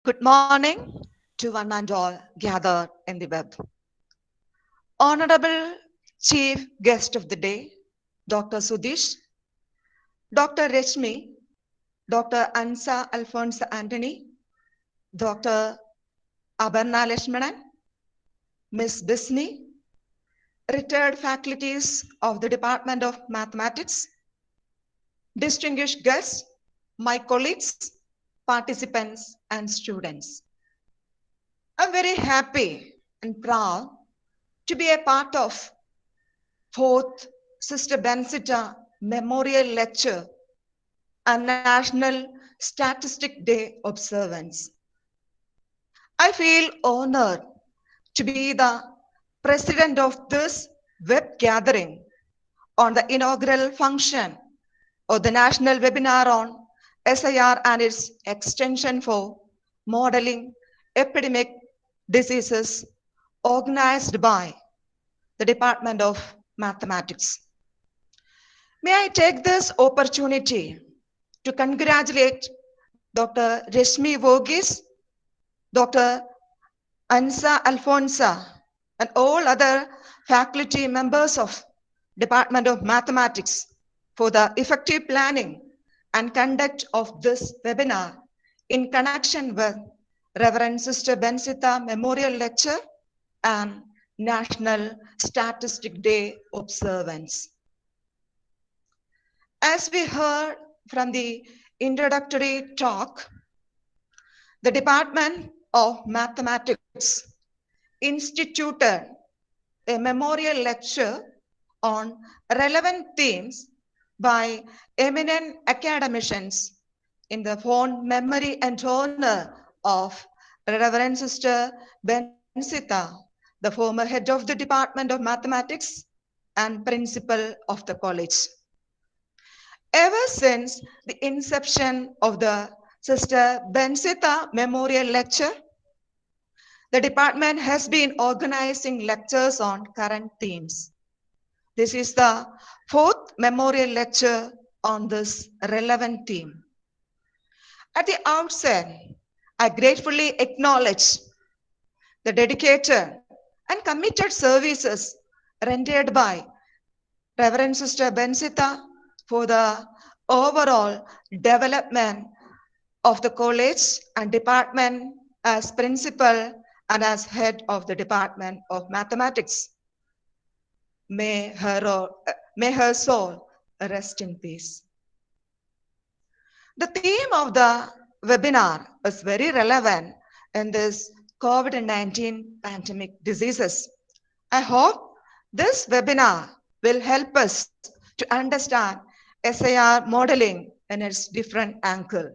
Good morning to one and all gathered in the web. Honorable Chief Guest of the Day, Dr. Sudish, Dr. Reshmi, Dr. Ansa Alphonse Anthony, Dr. Abarna Leshmanan, Ms. Bisni, retired faculties of the Department of Mathematics, distinguished guests, my colleagues, participants, and students. I'm very happy and proud to be a part of fourth Sister Bencita Memorial Lecture and National Statistic Day observance. I feel honored to be the president of this web gathering on the inaugural function of the national webinar on SIR and its extension for modeling epidemic diseases organized by the Department of Mathematics. May I take this opportunity to congratulate Dr. Reshmi Vogis, Dr. Ansa Alfonsa, and all other faculty members of Department of Mathematics for the effective planning and conduct of this webinar in connection with Reverend Sister Bencita Memorial Lecture and National Statistic Day observance. As we heard from the introductory talk, the Department of Mathematics instituted a memorial lecture on relevant themes by eminent academicians in the fond memory and honor of Reverend Sister Bencita, the former head of the Department of Mathematics and principal of the college. Ever since the inception of the Sister Bencita Memorial Lecture, the department has been organizing lectures on current themes. This is the fourth memorial lecture on this relevant theme. At the outset, I gratefully acknowledge the dedicated and committed services rendered by Reverend Sister Bencita for the overall development of the college and department as principal and as head of the Department of Mathematics. May her soul rest in peace. The theme of the webinar is very relevant in this COVID-19 pandemic diseases. I hope this webinar will help us to understand SIR modeling in its different angle.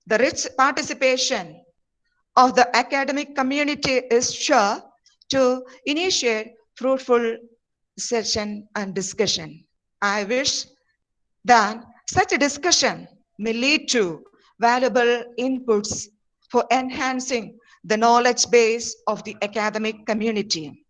The rich participation of the academic community is sure to initiate fruitful session and discussion. I wish that such a discussion may lead to valuable inputs for enhancing the knowledge base of the academic community.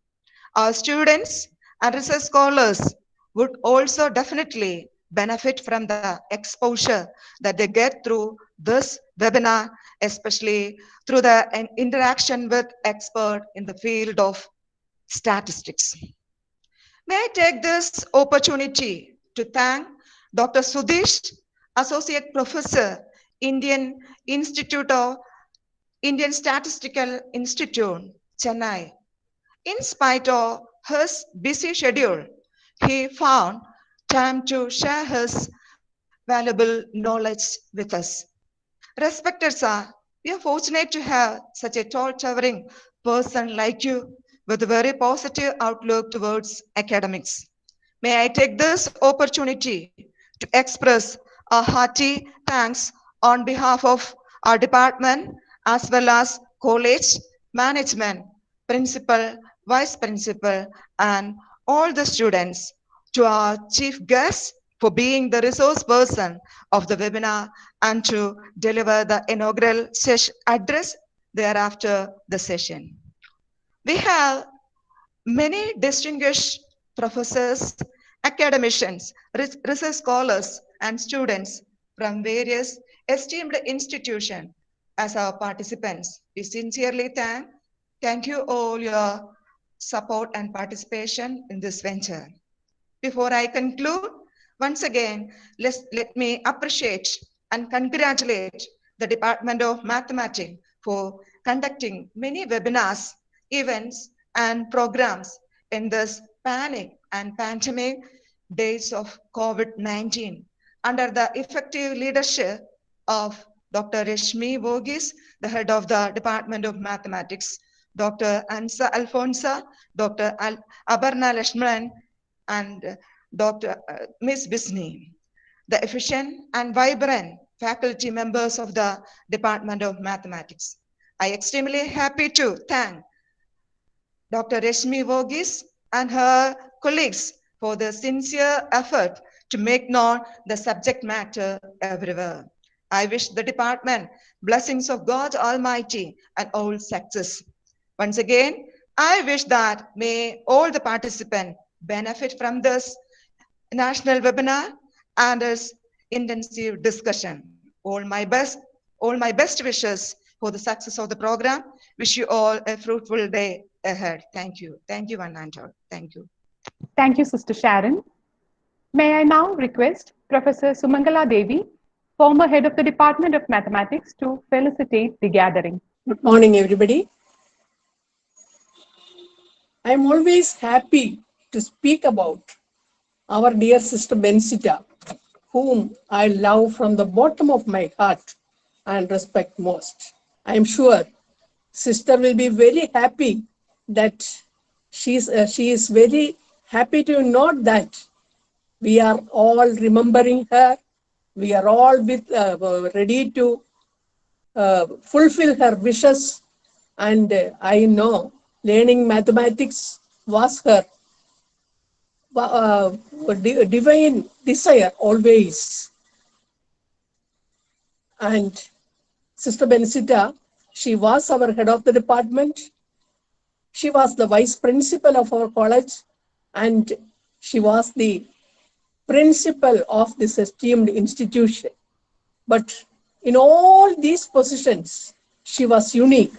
Our students and research scholars would also definitely benefit from the exposure that they get through this webinar, especially through the interaction with experts in the field of statistics. May I take this opportunity to thank Dr. Sudish, Associate Professor, Indian Statistical Institute, Chennai. In spite of his busy schedule, he found time to share his valuable knowledge with us. Respected sir, we are fortunate to have such a tall, towering person like you with a very positive outlook towards academics. May I take this opportunity to express a hearty thanks on behalf of our department as well as college, management, principal, vice principal, and all the students, to our chief guest for being the resource person of the webinar and to deliver the inaugural address thereafter the session. We have many distinguished professors, academicians, research scholars, and students from various esteemed institutions As our participants, we sincerely thank you all your support and participation in this venture. Before I conclude, once again, let me appreciate and congratulate the Department of Mathematics for conducting many webinars, events, and programs in this panic and pandemic days of COVID-19 under the effective leadership of Dr. Reshmi Vogis, the head of the Department of Mathematics, Dr. Ansa Alfonsa, Dr. Abarna Lashman, and Dr. Ms. Bisney, the efficient and vibrant faculty members of the Department of Mathematics. I am extremely happy to thank Dr. Reshmi Vogis and her colleagues for the sincere effort to make known the subject matter everywhere. I wish the department blessings of God Almighty and all success. Once again, I wish that may all the participants benefit from this national webinar and its intensive discussion. All my best wishes for the success of the program. Wish you all a fruitful day ahead. Thank you. Thank you, one and all. Thank you. Thank you, Sister Sharon. May I now request Professor Sumangala Devi, former head of the Department of Mathematics, to felicitate the gathering. Good morning, everybody. I'm always happy to speak about our dear sister Bensita, whom I love from the bottom of my heart and respect most. I'm sure sister will be very happy that she is very happy to note that we are all remembering her. We are all ready to fulfill her wishes, and I know learning mathematics was her divine desire always. And Sister Bensita, she was our head of the department. She was the vice principal of our college, and she was the principal of this esteemed institution. But in all these positions, she was unique.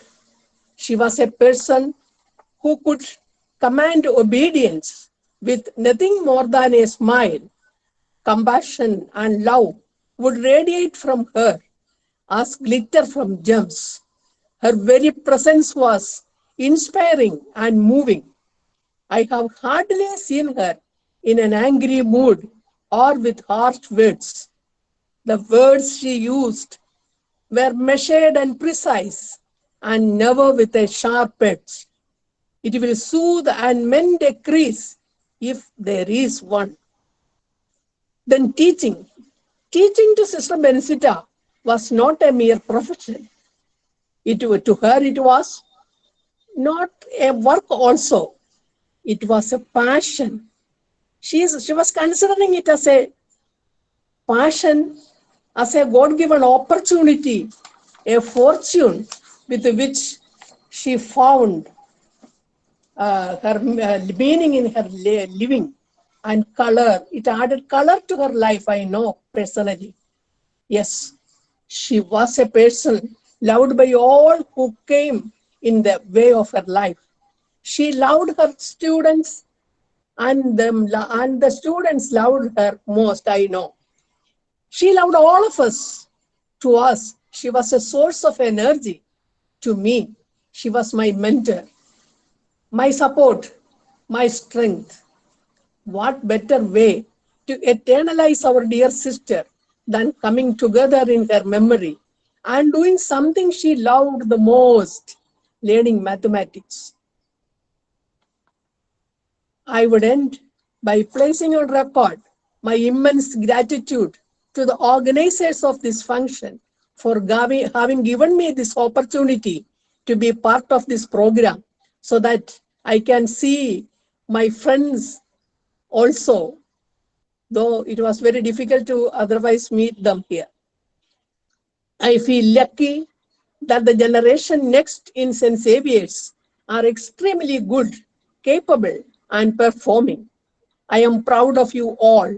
She was a person who could command obedience with nothing more than a smile. Compassion and love would radiate from her as glitter from gems. Her very presence was inspiring and moving. I have hardly seen her in an angry mood or with harsh words. The words she used were measured and precise, and never with a sharp edge. It will soothe and mend a crease if there is one. Then teaching. Teaching to Sister Bensita was not a mere profession. To her, it was not a work also. It was a passion. She was considering it as a passion, as a God-given opportunity, a fortune with which she found her meaning in her living, and color. It added color to her life, I know personally. Yes, she was a person loved by all who came in the way of her life. She loved her students, and the students loved her most, I know. She loved all of us. To us, she was a source of energy. To me, she was my mentor, my support, my strength. What better way to eternalize our dear sister than coming together in her memory and doing something she loved the most, learning mathematics. I would end by placing on record my immense gratitude to the organizers of this function for having given me this opportunity to be part of this program, so that I can see my friends also, though it was very difficult to otherwise meet them here. I feel lucky that the generation next in St. Xavier's are extremely good, capable, and performing. I am proud of you all.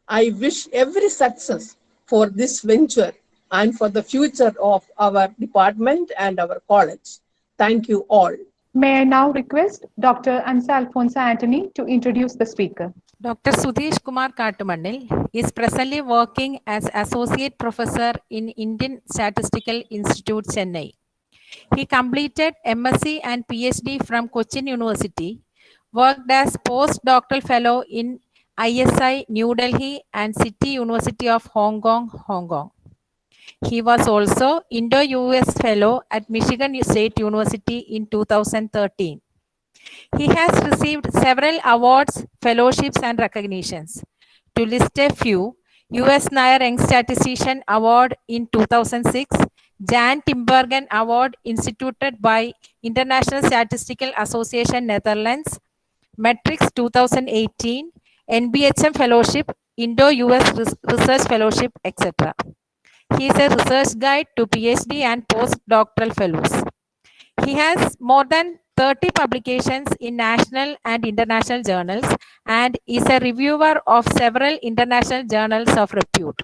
I wish every success for this venture and for the future of our department and our college. Thank you all. May I now request Dr. Ansa Alfonso Anthony to introduce the speaker. Dr. Sudhesh Kumar Kattumannil is presently working as Associate Professor in Indian Statistical Institute, Chennai. He completed MSc and PhD from Cochin University, worked as postdoctoral fellow in ISI New Delhi and City University of Hong Kong, Hong Kong. He was also Indo-US Fellow at Michigan State University in 2013. He has received several awards, fellowships, and recognitions. To list a few, US Nair Young Statistician Award in 2006, Jan Timbergen Award instituted by International Statistical Association Netherlands, Metrics 2018, NBHM Fellowship, Indo-US Research Fellowship, etc. He is a research guide to PhD and postdoctoral fellows. He has more than 30 publications in national and international journals and is a reviewer of several international journals of repute.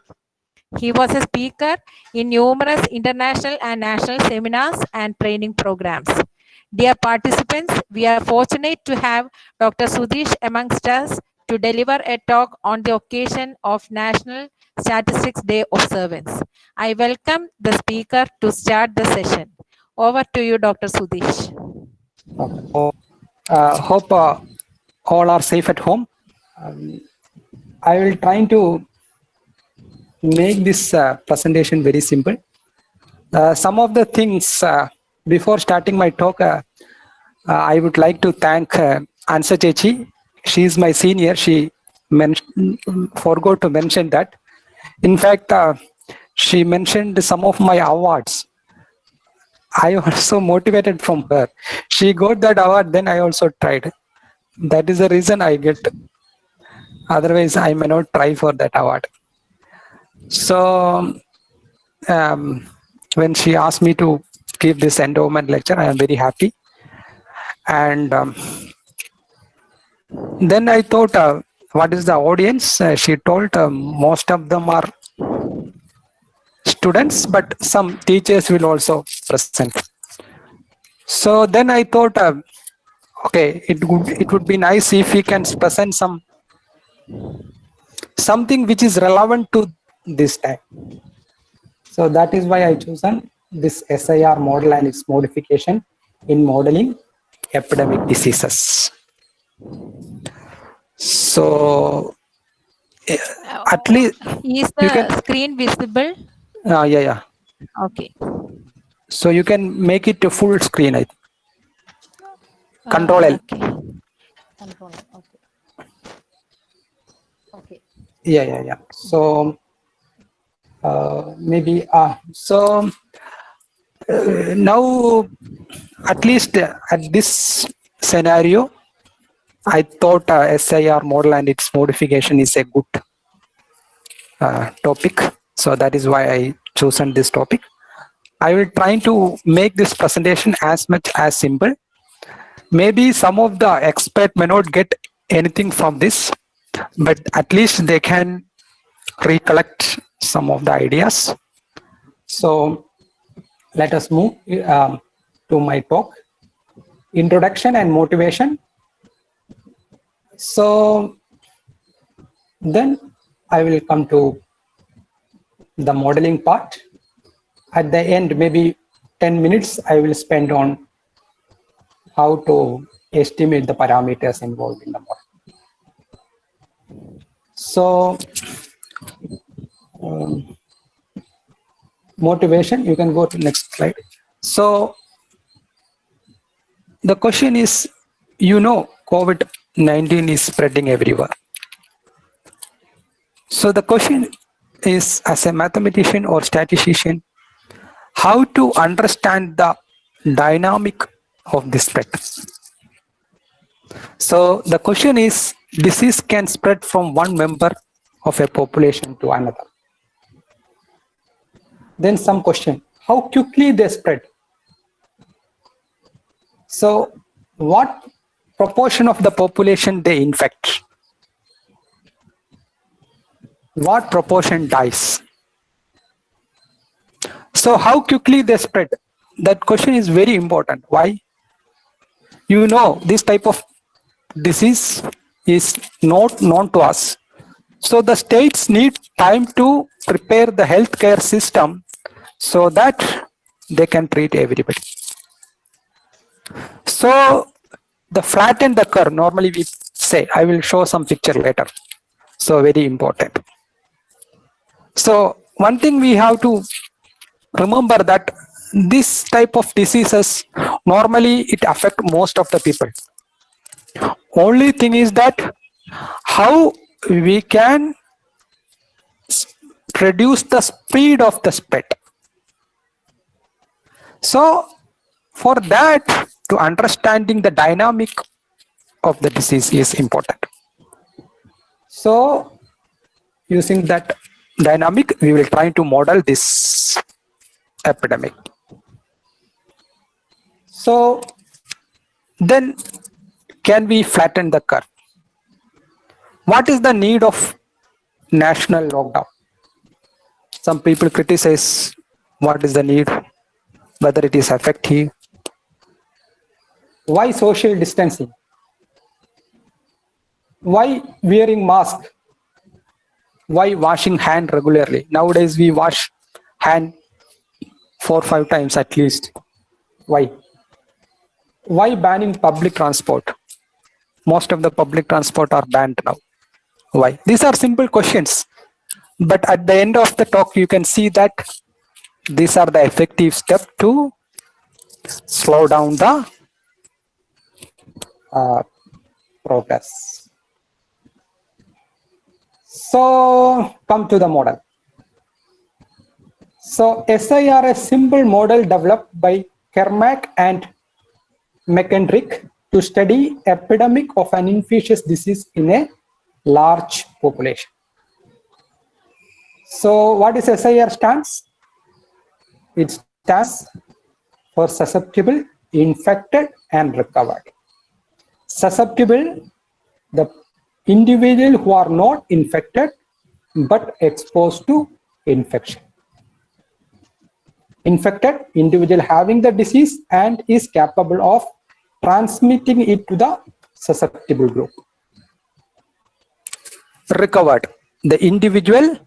He was a speaker in numerous international and national seminars and training programs. Dear participants, we are fortunate to have Dr. Sudhesh amongst us to deliver a talk on the occasion of National Statistics Day observance. I welcome the speaker to start the session. Over to you, Dr. Sudhesh. Hope all are safe at home. I will try to make this presentation very simple. Some of the things before starting my talk, I would like to thank Ansa Chechi. She is my senior. She forgot to mention that. In fact, she mentioned some of my awards. I also motivated from her. She got that award, then I also tried. That is the reason I get. Otherwise, I may not try for that award. So, when she asked me to give this endowment lecture, I am very happy. And then I thought, what is the audience? She told most of them are students, but some teachers will also present. So then I thought, okay, it would be nice if we can present something which is relevant to this time. So that is why I chosen this SIR model and its modification in modeling epidemic diseases. So at least Is the screen visible? Yeah. Okay. So you can make it a full screen, I think. Control L. Okay. Control L. Okay. Yeah. So maybe now at least at this scenario, I thought SIR model and its modification is a good topic. So that is why I chosen this topic. I will try to make this presentation as much as simple. Maybe some of the experts may not get anything from this, but at least they can recollect some of the ideas. So let us move to my talk. Introduction and motivation. So then I will come to the modeling part. At the end, maybe 10 minutes I will spend on how to estimate the parameters involved in the model. So motivation, you can go to next slide. So the question is, COVID-19 is spreading everywhere. So the question is, as a mathematician or statistician, how to understand the dynamic of this spread. So the question is, disease can spread from one member of a population to another. Then some question, how quickly they spread? So what proportion of the population they infect? What proportion dies? So how quickly they spread? That question is very important. Why? You know, this type of disease is not known to us. So the states need time to prepare the healthcare system so that they can treat everybody. So the flatten the curve, normally we say, I will show some picture later. So very important. So one thing we have to remember that this type of diseases, normally it affect most of the people. Only thing is that how we can reduce the speed of the spread. So for that, to understanding the dynamic of the disease is important. So using that dynamic, we will try to model this epidemic. So then can we flatten the curve? What is the need of national lockdown? Some people criticize what is the need, whether it is effective. Why social distancing? Why wearing mask? Why washing hand regularly? Nowadays we wash hand 4 or 5 times at least. Why? Why banning public transport? Most of the public transport are banned now. Why? These are simple questions. But at the end of the talk, you can see that these are the effective steps to slow down the progress. So come to the model. So SIR, a simple model developed by Kermack and McKendrick to study epidemic of an infectious disease in a large population. So what is SIR stands? It stands for susceptible, infected, and recovered. Susceptible, the individual who are not infected but exposed to infection. Infected, individual having the disease and is capable of transmitting it to the susceptible group. Recovered, the individual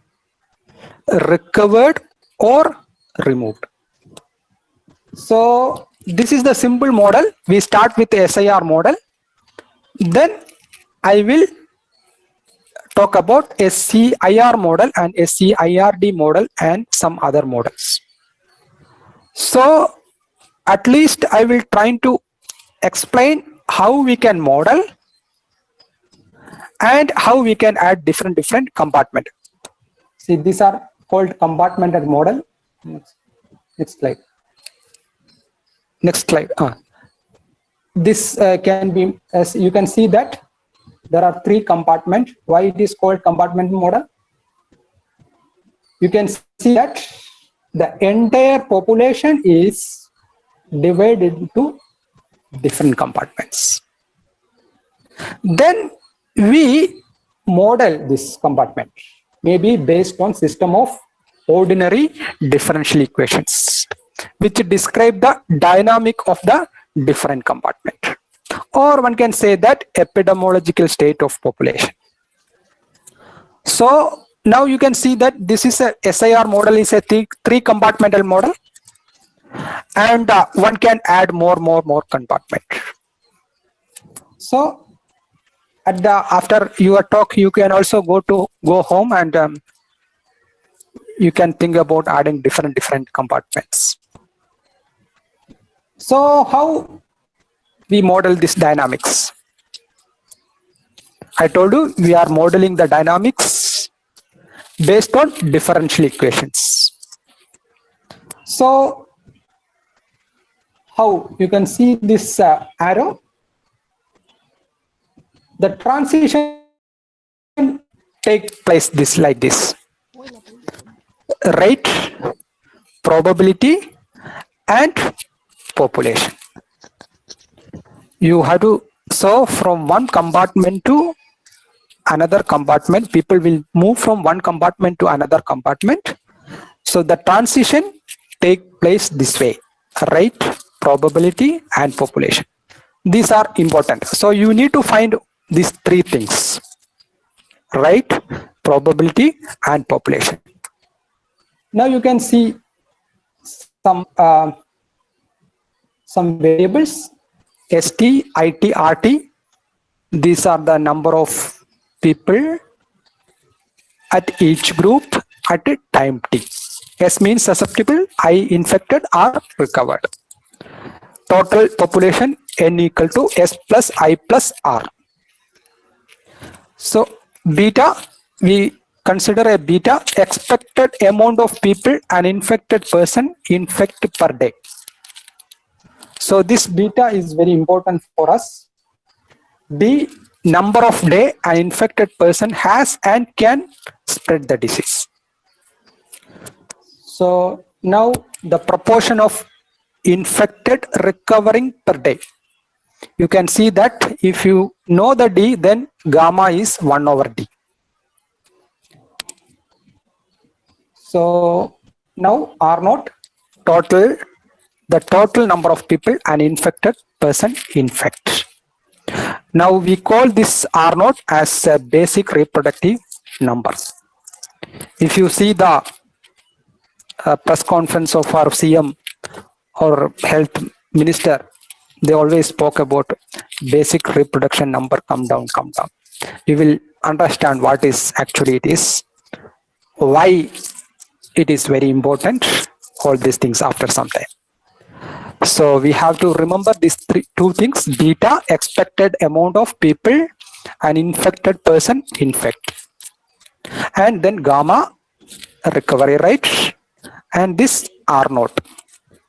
recovered or removed. So this is the simple model. We start with the SIR model. Then I will talk about SCIR model and SCIRD model and some other models. So at least I will try to explain how we can model and how we can add different compartments. See, these are called compartmented model. Next slide. Next slide. This can be, as you can see that there are 3 compartments. Why it is called compartment model? You can see that the entire population is divided into different compartments. Then we model this compartment, maybe based on system of ordinary differential equations, which describe the dynamic of the different compartment. Or one can say that epidemiological state of population. So now you can see that this is a SIR model, is a 3 compartmental model, and one can add more compartment. So at the after your talk, you can also go home and you can think about adding different compartments. So how we model this dynamics? I told you we are modeling the dynamics based on differential equations. So how you can see this arrow, the transition take place like this: rate, probability, and population. You have to, so from one compartment to another compartment, people will move from one compartment to another compartment. So the transition take place this way: rate, probability, and population. These are important. So you need to find these three things: rate, probability, and population. Now you can see some variables: ST, IT, RT. These are the number of people at each group at a time t. S means susceptible, I infected or recovered. Total population N equal to S plus I plus R. So beta, we consider a beta, expected amount of people an infected person infect per day. So this beta is very important for us. B, number of day an infected person has and can spread the disease. So now the proportion of infected recovering per day. You can see that if you know the D, then gamma is 1 over D. So now R naught, total, the total number of people an infected person infects. Now we call this R naught as a basic reproductive numbers. If you see the press conference of our CM or health minister, they always spoke about basic reproduction number, come down. You will understand what is actually it is, why it is very important, all these things after some time. So we have to remember these two things: beta, expected amount of people an infected person infect, and then gamma, recovery rate, and this R naught.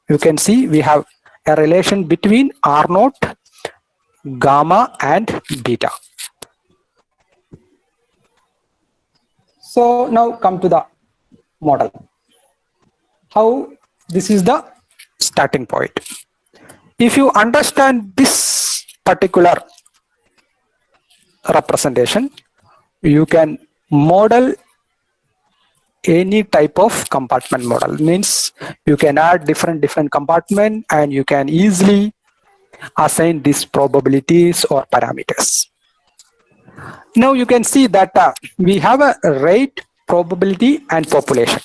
You can see we have a relation between R naught, gamma, and beta. So now come to the model. How this is the starting point. If you understand this particular representation, you can model any type of compartment model. Means you can add different compartment and you can easily assign these probabilities or parameters. Now you can see that we have a rate, probability, and population.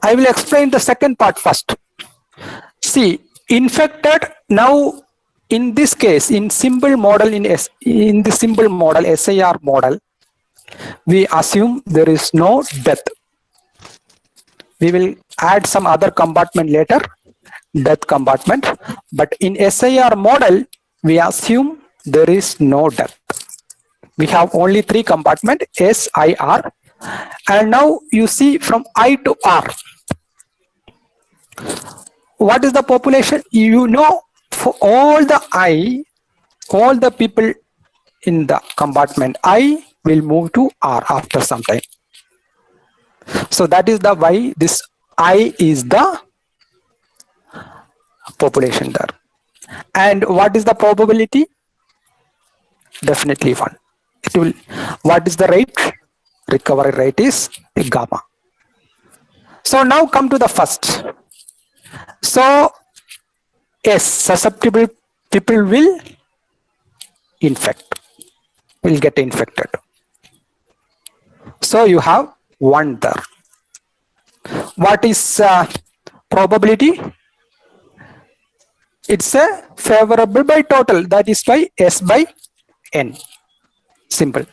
I will explain the second part first. See, infected, now in this case, in simple model, in the simple model, SIR model, we assume there is no death. We will add some other compartment later, death compartment, but in SIR model, we assume there is no death. We have only three compartment, S, I, R, and now you see from I to R. What is the population? You know, for all the I, all the people in the compartment I will move to R after some time. So that is the why this I is the population there. And what is the probability? Definitely 1. It will. What is the rate? Recovery rate is gamma. So now come to the first. So yes, susceptible people will get infected. So you have 1 there. What is probability? It's a favorable by total. That is why S by N. Simple.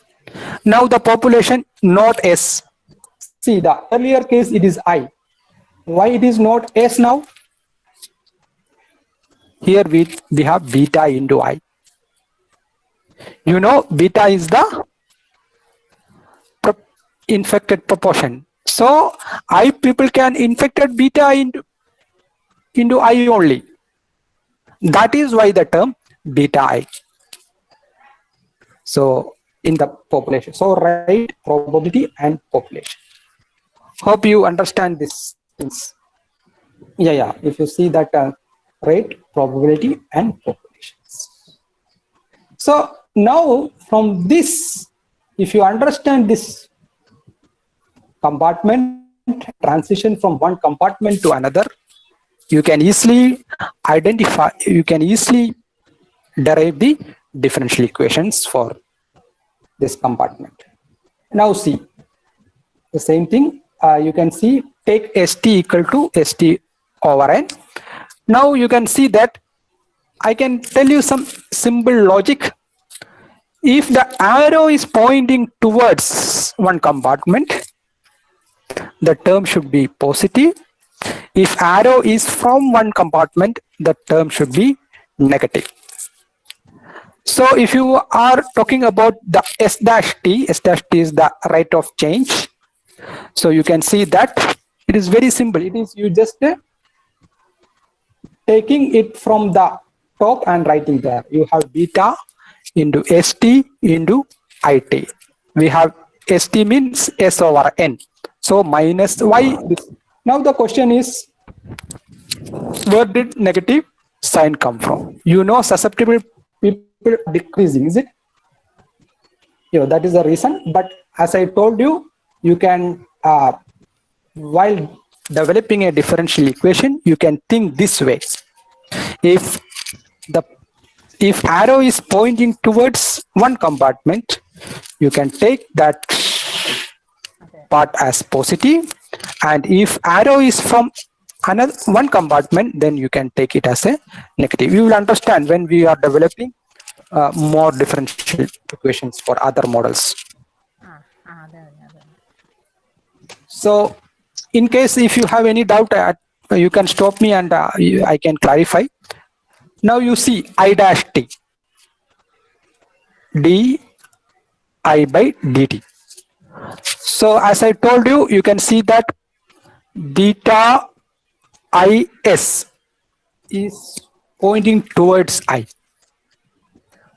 Now the population, not S. See, the earlier case it is I. Why it is not S now? Here we have beta into I. You know, beta is the infected proportion. So I people can infected beta into I only. That is why the term beta I. So in the population. So rate, probability, and population. Hope you understand this things. Yeah. If you see that rate, probability, and populations. So now from this, if you understand this compartment transition from one compartment to another, you can easily derive the differential equations for this compartment. Now see, the same thing, you can see, take ST equal to ST over N. Now you can see that I can tell you some simple logic. If the arrow is pointing towards one compartment, the term should be positive. If arrow is from one compartment, the term should be negative. So if you are talking about the S dash T is the rate of change. So you can see that it is very simple. It is you just taking it from the top and writing there. You have beta into ST into IT. We have ST means S over N. So minus Y. Now the question is, where did negative sign come from? You know, susceptible people are decreasing, is it? That is the reason. But as I told you, you can, while developing a differential equation, you can think this way. If arrow is pointing towards one compartment, you can take that part as positive, and if arrow is from another one compartment, then you can take it as a negative. You will understand when we are developing more differential equations for other models. So in case if you have any doubt, you can stop me and I can clarify. Now you see I dash T, d I by dt. So as I told you, you can see that beta is pointing towards I.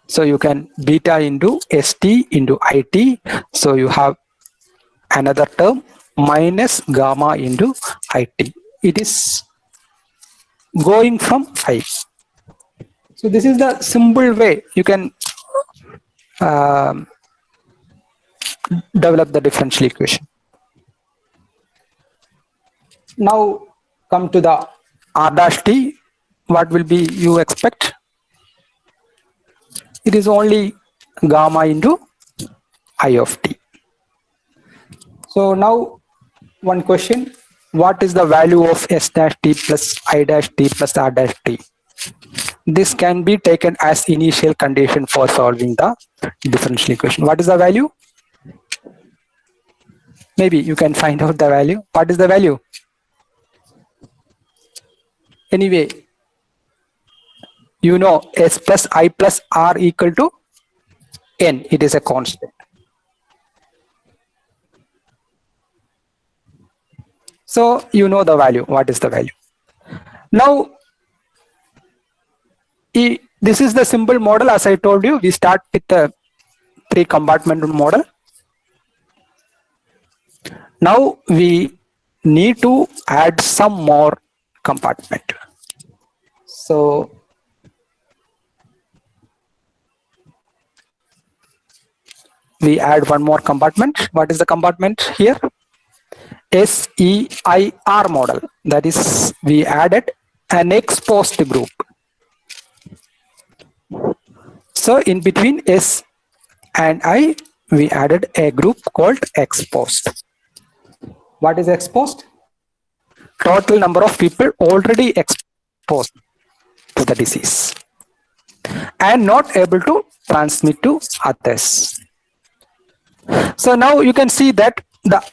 So you can beta into ST into IT. So you have another term minus gamma into IT. It is going from I. So this is the simple way you can develop the differential equation. Now come to the R dash T. What will be you expect? It is only gamma into I of T. So now one question, what is the value of S dash T plus I dash T plus R dash T? This can be taken as initial condition for solving the differential equation. What is the value? Maybe you can find out the value. What is the value? Anyway, you know S plus I plus R equal to N. It is a constant. So you know the value. What is the value? Now, this is the simple model. As I told you, we start with the 3-compartment model. Now we need to add some more compartment. So we add one more compartment. What is the compartment here? SEIR model. That is, we added an exposed group. So in between S and I, we added a group called exposed. What is exposed? Total number of people already exposed to the disease and not able to transmit to others. So now you can see that the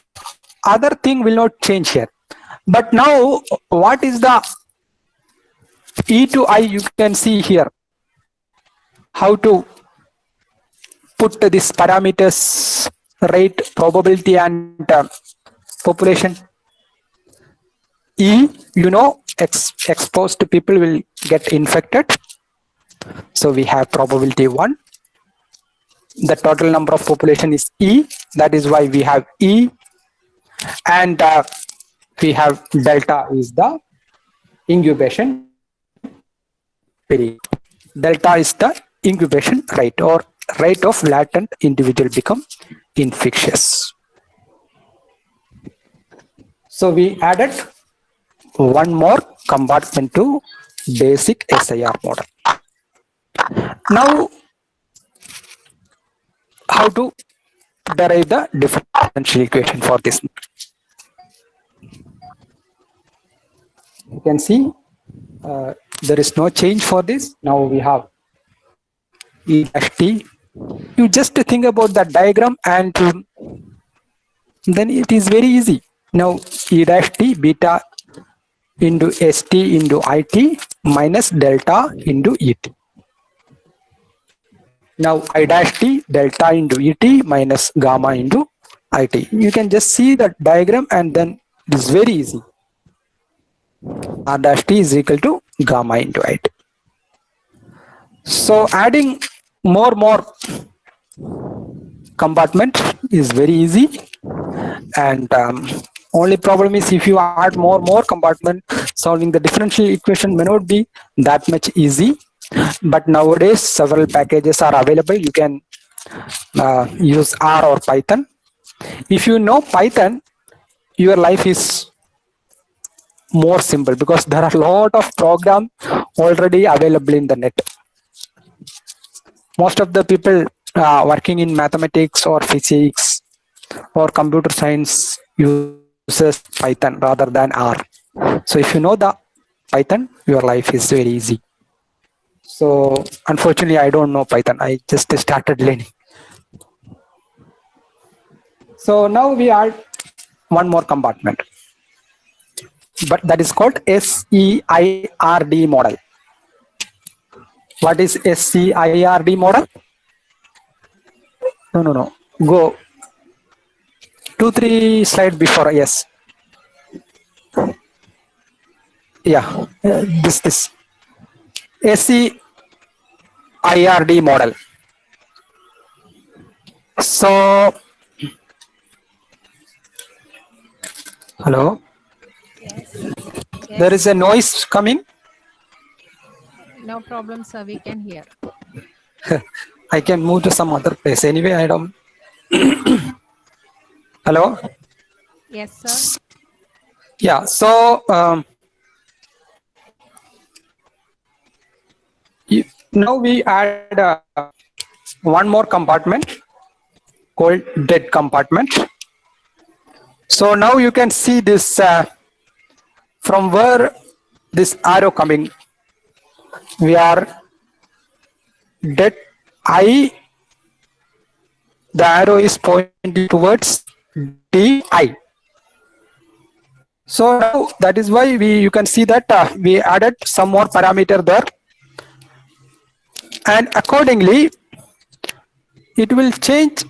other thing will not change here. But now what is the E to I? You can see here how to put this parameters, rate, probability and population. E, you know, exposed people will get infected. So we have probability 1. The total number of population is E. That is why we have E. And we have delta is the incubation period. Delta is the incubation rate or rate of latent individual become infectious. So we added one more compartment to basic SIR model. Now, how to derive the differential equation for this? You can see there is no change for this. Now we have E dash t. You just think about that diagram and then it is very easy. Now E dash t beta into st into it minus delta into et. Now I dash t delta into et minus gamma into it. You can just see the diagram and then it is very easy. R dash t is equal to gamma into it. So adding more compartment is very easy, and only problem is if you add more compartment, solving the differential equation may not be that much easy. But nowadays several packages are available. You can use R or Python. If you know Python, your life is more simple because there are a lot of programs already available in the net. Most of the people working in mathematics or physics or computer science uses Python rather than R. So if you know the Python, your life is very easy. So unfortunately, I don't know Python. I just started learning. So now we add one more compartment, but that is called SEIRD model. What is SEIRD model? No. Go 2-3 slides before. Yes. Yeah. This SEIRD model. So, hello. Yes. There is a noise coming. No problem, sir. We can hear. I can move to some other place. Anyway, I don't. Hello. Yes, sir. Yeah. So now we add one more compartment called dead compartment. So now you can see this from where this arrow coming. We are dead I. The arrow is pointing towards DI. So now that is why you can see that we added some more parameter there, and accordingly it will change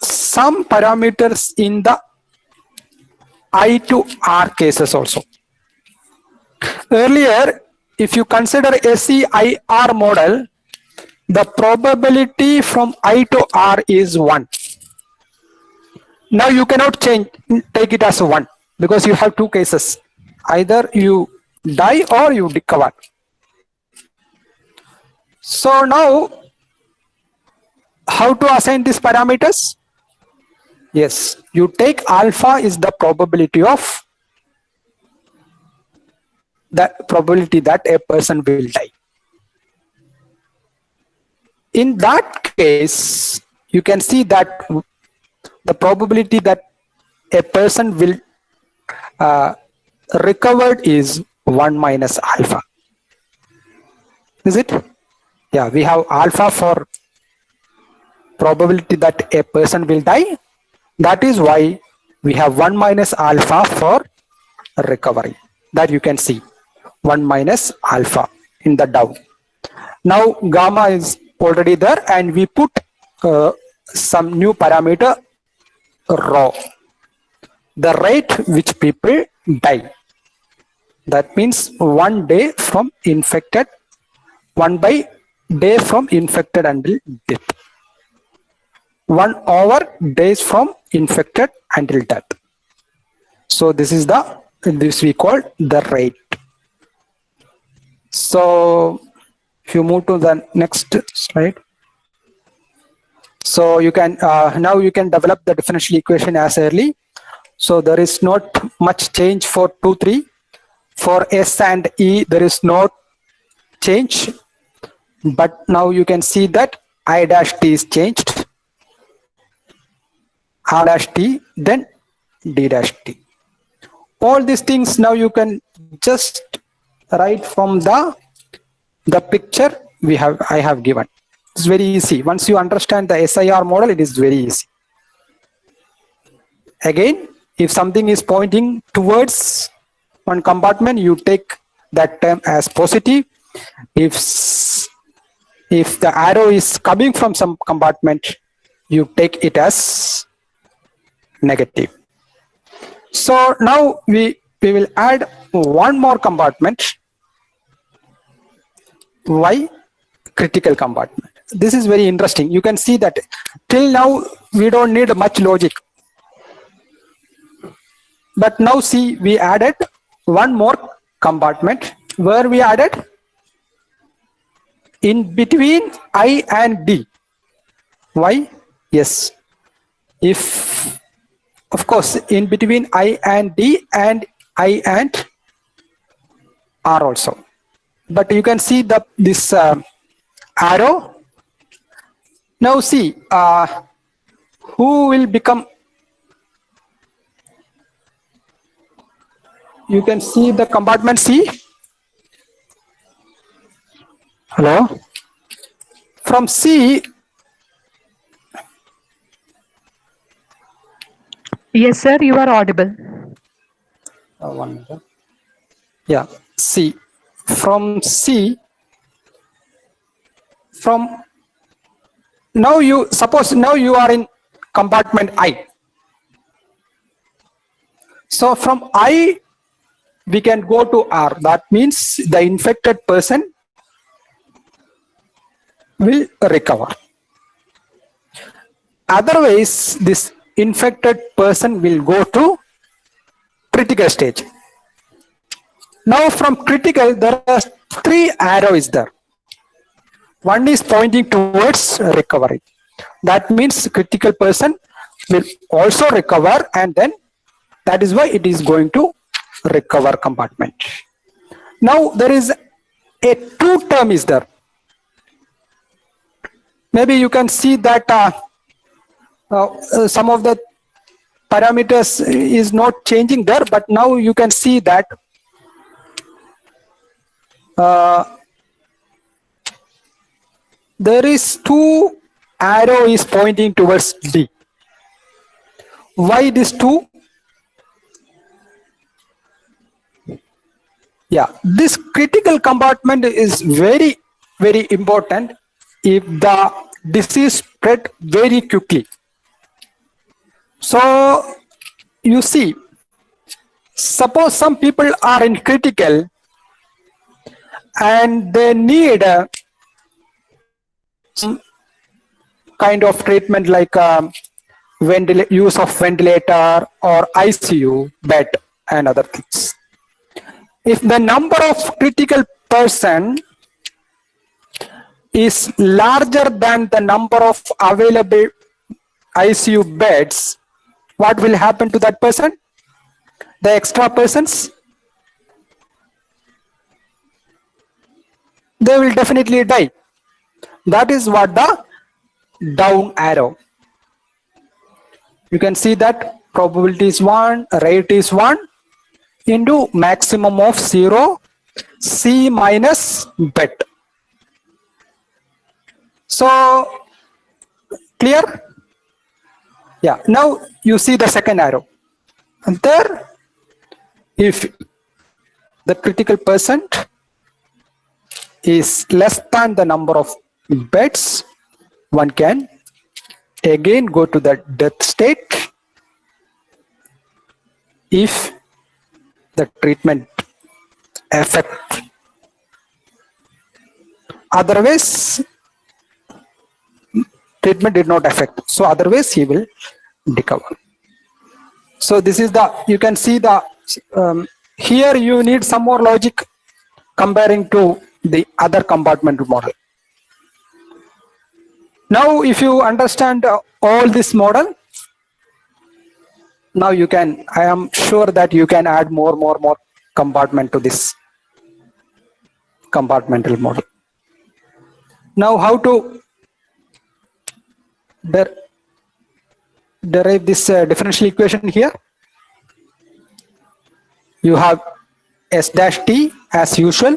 some parameters in the I to R cases also. Earlier, if you consider SEIR model, the probability from I to R is 1. Now you cannot take it as 1 because you have two cases. Either you die or you recover. So now, how to assign these parameters? Yes, you take alpha is the probability of that probability that a person will die. In that case, you can see that the probability that a person will recovered is 1 minus alpha. Is it? Yeah, we have alpha for probability that a person will die. That is why we have 1 minus alpha for recovery. That you can see 1 minus alpha in the down. Now gamma is already there, and we put some new parameter rho, the rate which people die. That means 1 day from infected, 1 by day from infected until death, 1 over days from infected until death. So this is this we call the rate. So if you move to the next slide. So you can now you can develop the differential equation as early. So there is not much change for 2, 3. For S and E, there is no change. But now you can see that I dash T is changed. R dash T, then D dash T. All these things now you can just write from the picture I have given. It's very easy. Once you understand the SIR model, it is very easy. Again, if something is pointing towards one compartment, you take that term as positive. If the arrow is coming from some compartment, you take it as negative. So now we will add one more compartment. Why? Critical compartment. This is very interesting. You can see that till now we don't need much logic. But now see, we added one more compartment. Where we added? In between I and D. Why? Yes. If, of course, in between I and D and I and R also. But you can see this arrow. Now see, who will become? You can see the compartment C. Hello? From C. Yes, sir, you are audible. One minute. Yeah, C. From C. From now you suppose now you are in compartment I. So from I we can go to R. That means the infected person will recover. Otherwise, this infected person will go to critical stage. Now from critical, there are 3 arrows there. One is pointing towards recovery. That means critical person will also recover, and then that is why it is going to recover compartment. Now there is a 2 term is there. Maybe you can see that some of the parameters is not changing there, but now you can see that there is 2 arrow is pointing towards D. Why this 2? Yeah, this critical compartment is very, very important if the disease spread very quickly. So you see, suppose some people are in critical and they need some kind of treatment like use of ventilator or ICU bed and other things. If the number of critical person is larger than the number of available ICU beds, what will happen to that person? The extra persons? They will definitely die. That is what the down arrow. You can see that probability is 1, rate is 1 into maximum of 0, C minus bed. So clear? Yeah, now you see the second arrow. And there, if the critical percent is less than the number of beds, one can again go to the death state if the treatment effect. Otherwise, treatment did not affect. So otherwise he will recover. So this is the, you can see the, here you need some more logic comparing to the other compartment model. Now if you understand all this model, Now you can, I am sure that you can add more compartment to this compartmental model. Now how to derive this differential equation here? You have S dash t as usual.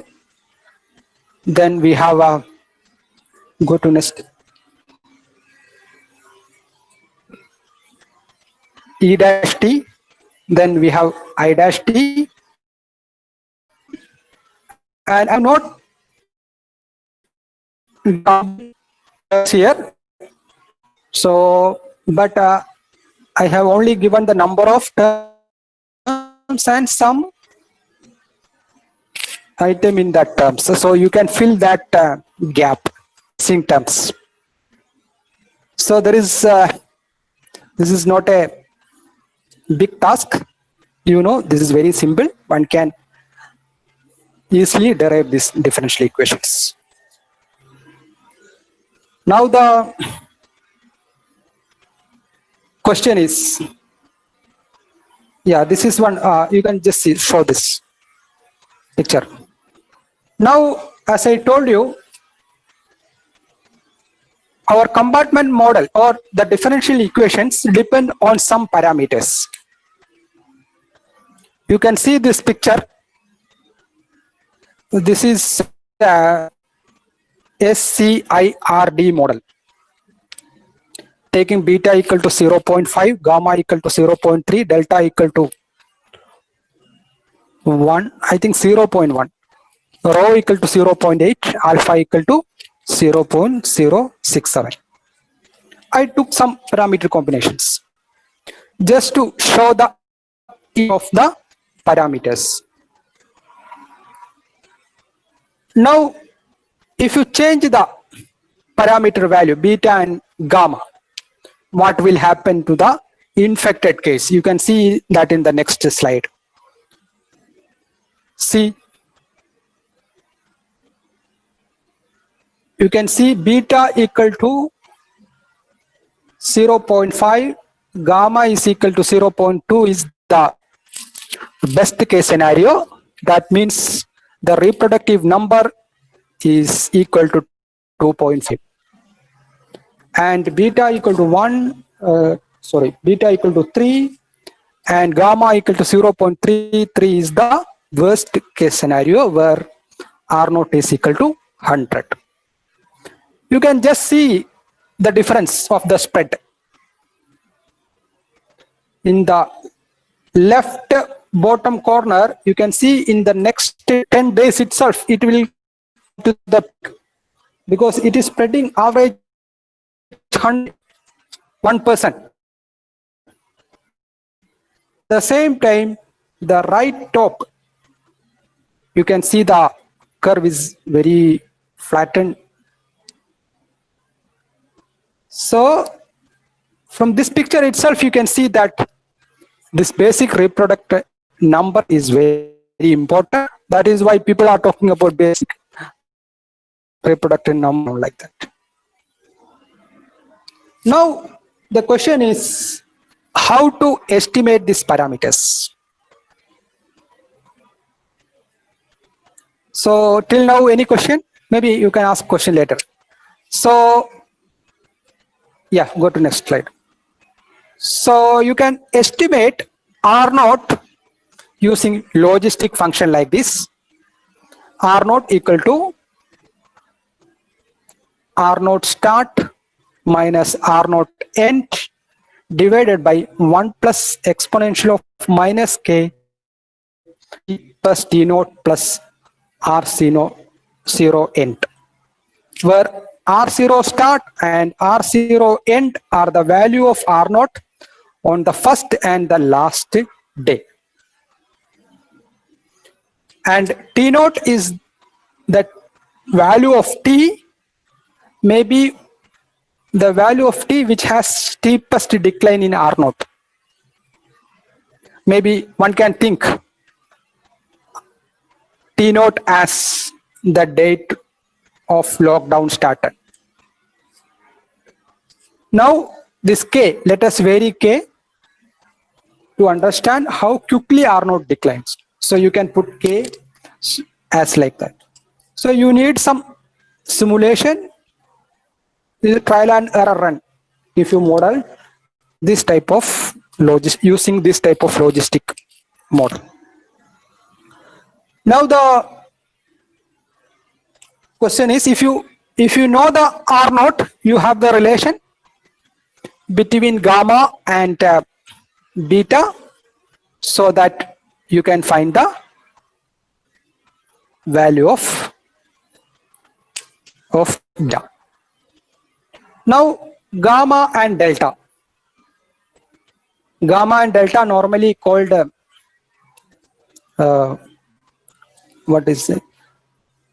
Then we have go to next. E dash t. Then we have I dash t. And I'm not here. So, but I have only given the number of terms and some item in that terms. So you can fill that gap, missing terms. So there is, this is not a big task. You know, this is very simple. One can easily derive these differential equations. Now the question is, yeah, this is one, you can just see, show this picture. Now, as I told you, our compartment model or the differential equations depend on some parameters. You can see this picture. This is SCIRD model, taking beta equal to 0.5, gamma equal to 0.3, delta equal to 1, I think 0.1, rho equal to 0.8, alpha equal to 0.067. I took some parameter combinations just to show the of the parameters. Now, if you change the parameter value beta and gamma, what will happen to the infected case? You can see that in the next slide. See, you can see beta equal to 0.5, gamma is equal to 0.2 is the best case scenario. That means the reproductive number is equal to 2.5. And beta equal to 1, beta equal to 3 and gamma equal to 0.33 is the worst case scenario where R0 is equal to 100. You can just see the difference of the spread. In the left bottom corner, you can see in the next 10 days itself, it will to the peak because it is spreading average 1%. The same time, the right top, you can see the curve is very flattened. So from this picture itself, you can see that this basic reproductive number is very important. That is why people are talking about basic reproductive number like that. Now, the question is how to estimate these parameters. So till now, any question? Maybe you can ask question later. So yeah, go to next slide. So you can estimate R0 using logistic function like this. R0 equal to R0 start minus R0 end divided by 1 plus exponential of minus k plus T0 plus R0 end, where R0 start and R0 end are the value of R0 on the first and the last day. And T0 is the value of T, maybe the value of T which has steepest decline in R0. Maybe one can think T0 as the date of lockdown started. Now this K, let us vary K. to understand how quickly R naught declines. So you can put K as like that. So you need some simulation, trial and error run if you model this type of using this type of logistic model. Now the question is, if you know the R naught, you have the relation between gamma and beta, so that you can find the value of beta. Now gamma and delta. Gamma and delta normally called what is it?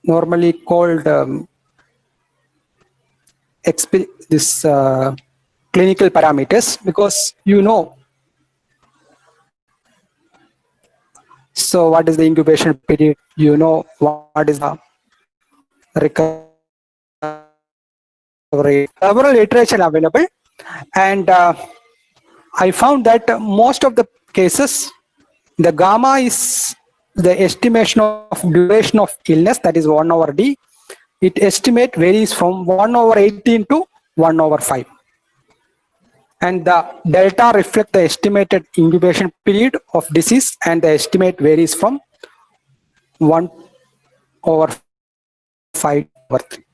Normally called this clinical parameters, because you know. So what is the incubation period? You know what is the recovery. Several iteration available, and I found that most of the cases, the gamma is the estimation of duration of illness, that is 1 over D. It estimate varies from 1 over 18 to 1 over 5. And the delta reflect the estimated incubation period of disease, and the estimate varies from 1 over 5 over 3.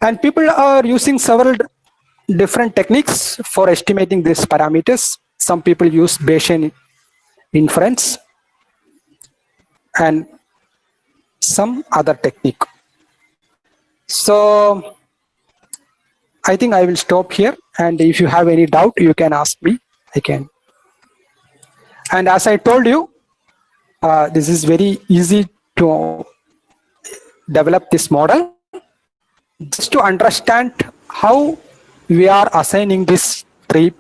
And people are using several different techniques for estimating these parameters. Some people use Bayesian inference and some other technique. So I think I will stop here, and if you have any doubt, you can ask me. I can. And as I told you, this is very easy to develop this model, just to understand how we are assigning these three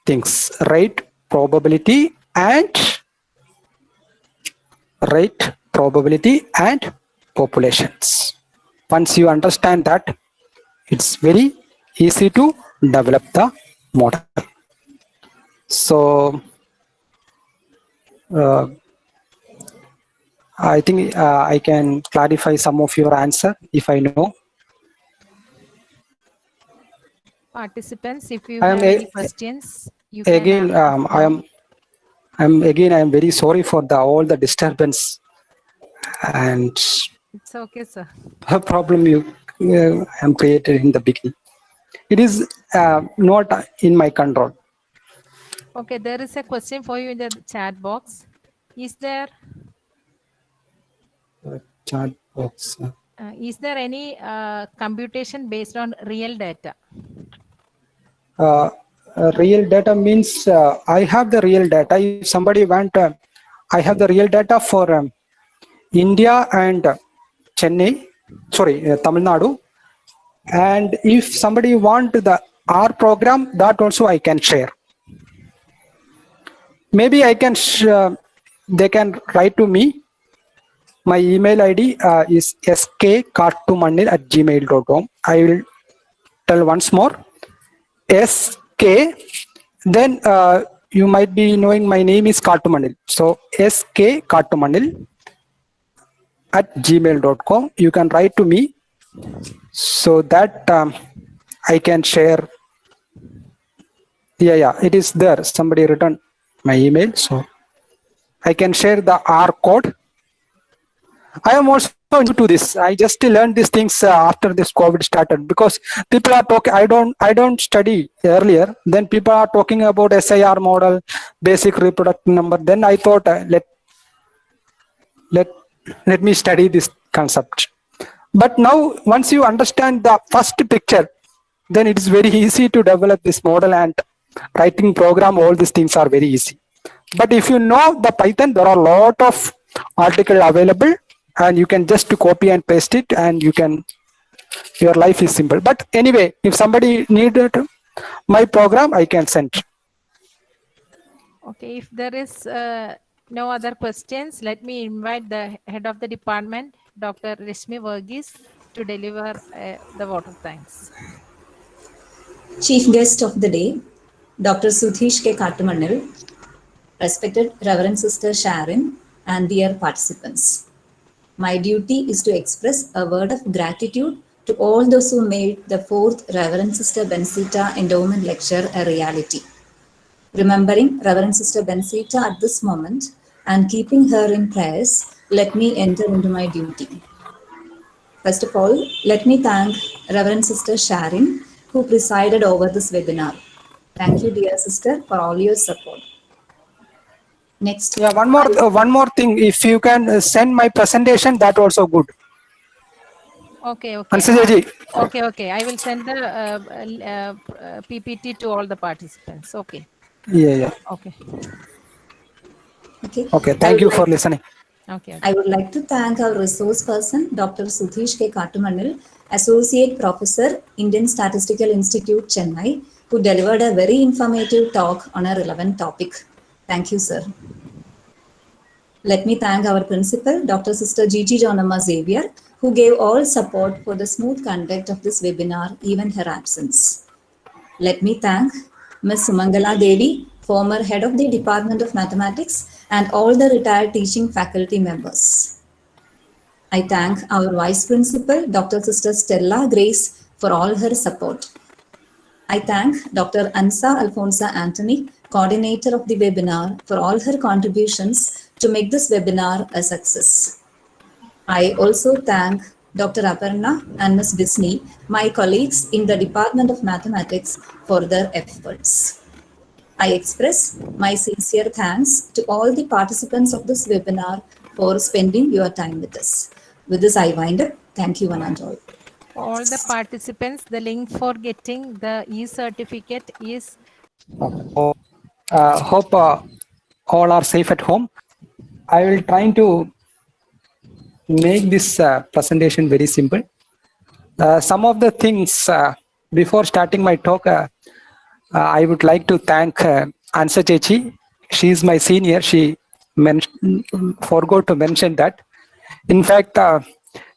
things: rate, probability, and populations. Once you understand that, it's very easy to develop the model. So I think I can clarify some of your answer if I know. Participants, if you I am have any questions, you can again ask. I am very sorry for all the disturbance and It's okay, sir. a problem you am created in the beginning. It is not in my control. Okay, there is a question for you in the chat box. Is there Chat box. any computation based on real data? Real data means I have the real data. If somebody want, I have the real data for India and Chennai, Tamil Nadu. And if somebody want the R program, that also I can share. Maybe I can, they can write to me. My email ID is skkartumanil@gmail.com. I will tell once more. SK, then you might be knowing my name is Kartumanil. So skkartumanil@gmail.com. You can write to me so that I can share. Yeah, it is there. Somebody written my email, so I can share the R code. I am also new to this. I just learned these things after this COVID started, because people are talking. I don't study earlier. Then people are talking about SIR model, basic reproductive number. Then I thought let me study this concept. But now once you understand the first picture, then it is very easy to develop this model, and writing program. All these things are very easy. But if you know the Python, there are a lot of articles available, and you can just copy and paste it, and your life is simple. But anyway, if somebody needed my program, I can send. Okay, if there is no other questions, let me invite the head of the department, Dr. Rashmi Verghese, to deliver the vote of thanks. Chief guest of the day, Dr. Sudhish K. Kattumannil, respected Reverend Sister Sharon, and dear participants. My duty is to express a word of gratitude to all those who made the 4th Reverend Sister Bensita Endowment Lecture a reality. Remembering Reverend Sister Bensita at this moment and keeping her in prayers, let me enter into my duty. First of all, let me thank Reverend Sister Sharon, who presided over this webinar. Thank you, dear sister, for all your support. Next. Yeah, one more thing. If you can send my presentation, that also good. Okay, okay. Ansujaji. Okay. I will send the PPT to all the participants. Okay. Yeah. Okay. Okay. Thank you for listening. Okay. I would like to thank our resource person, Dr. Sudhish K. Kattumannil, Associate Professor, Indian Statistical Institute, Chennai, who delivered a very informative talk on a relevant topic. Thank you, sir. Let me thank our principal, Dr. Sister Gigi Jonama Xavier, who gave all support for the smooth conduct of this webinar, even her absence. Let me thank Ms. Sumangala Devi, former head of the Department of Mathematics, and all the retired teaching faculty members. I thank our Vice Principal, Dr. Sister Stella Grace, for all her support. I thank Dr. Ansa Alfonsa Anthony, coordinator of the webinar, for all her contributions to make this webinar a success. I also thank Dr. Aparna and Ms. Disney, my colleagues in the Department of Mathematics, for their efforts. I express my sincere thanks to all the participants of this webinar for spending your time with us. With this, I wind up. Thank you, one and all. All the participants, the link for getting the e-certificate is. Hope all are safe at home. I will try to make this presentation very simple. Some of the things before starting my talk, I would like to thank Ansa Chechi. She is my senior. She forgot to mention that. In fact,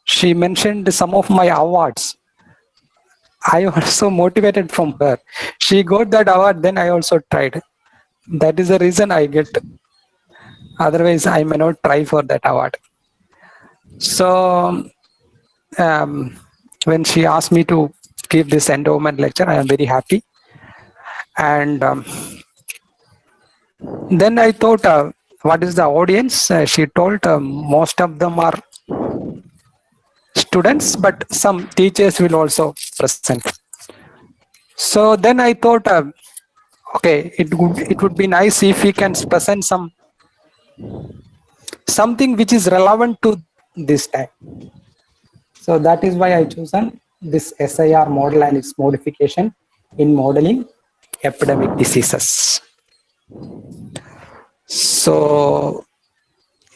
she mentioned some of my awards. I was so motivated from her. She got that award, then I also tried. That is the reason I get. Otherwise, I may not try for that award. So, when she asked me to give this endowment lecture, I am very happy. And then I thought, what is the audience? She told most of them are students, but some teachers will also present. So then I thought, okay, it would be nice if we can present something which is relevant to this time. So that is why I chosen this SIR model and its modification in modeling epidemic diseases. So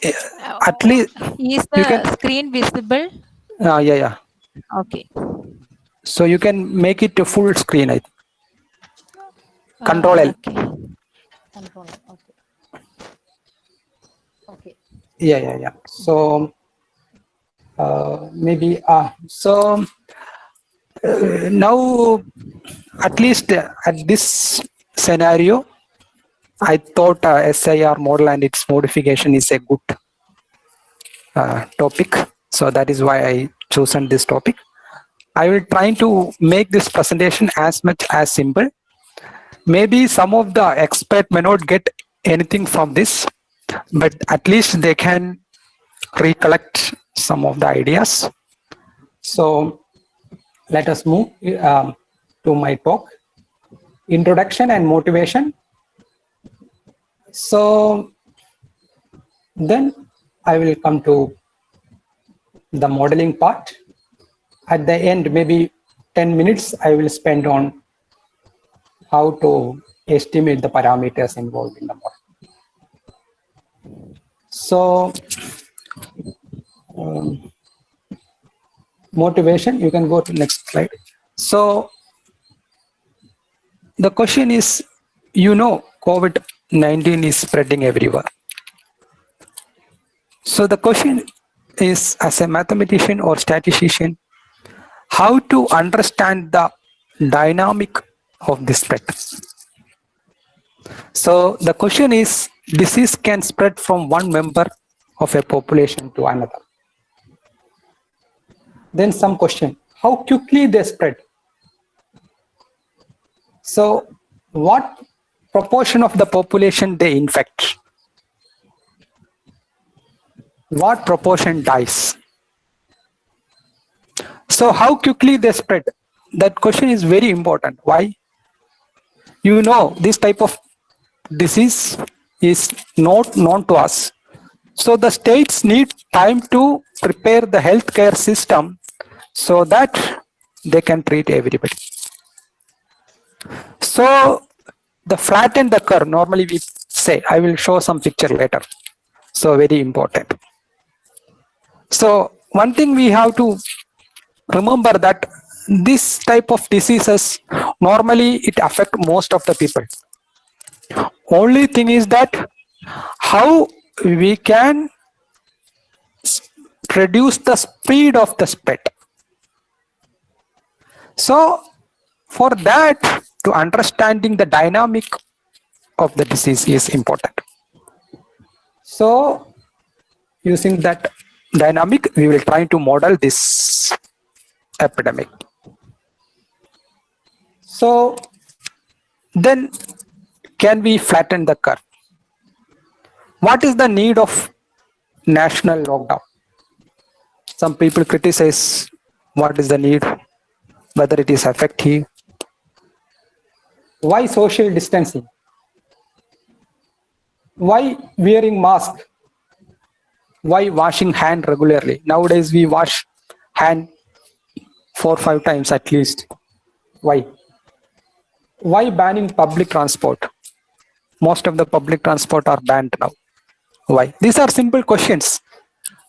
at least is the screen visible? Yeah. Okay. So you can make it a full screen. I think. Control L. Okay. Control L. Okay. Yeah. So maybe now at least at this scenario, I thought SIR model and its modification is a good topic. So that is why I chosen this topic. I will try to make this presentation as much as simple. Maybe some of the expert may not get anything from this, but at least they can recollect some of the ideas. So let us move to my talk, introduction and motivation. So then I will come to the modeling part. At the end, maybe 10 minutes I will spend on how to estimate the parameters involved in the model. So motivation, you can go to next slide. So the question is, COVID-19 is spreading everywhere. So the question is, as a mathematician or statistician, how to understand the dynamic of this spread. So the question is, disease can spread from one member of a population to another. Then some question, how quickly they spread? So what proportion of the population they infect? What proportion dies? So how quickly they spread? That question is very important. Why? You know, this type of disease is not known to us. So the states need time to prepare the healthcare system so that they can treat everybody. So the flatten the curve, normally we say, I will show some picture later. So very important. So one thing we have to remember that this type of diseases, normally it affect most of the people. Only thing is that how we can reduce the speed of the spread. So for that, to understanding the dynamic of the disease is important. So using that dynamic, we will try to model this epidemic. So then can we flatten the curve? What is the need of national lockdown? Some people criticize what is the need, whether it is effective. Why social distancing? Why wearing mask? Why washing hand regularly? Nowadays we wash hand 4 or 5 times at least. Why? Why banning public transport? Most of the public transport are banned now. Why? These are simple questions.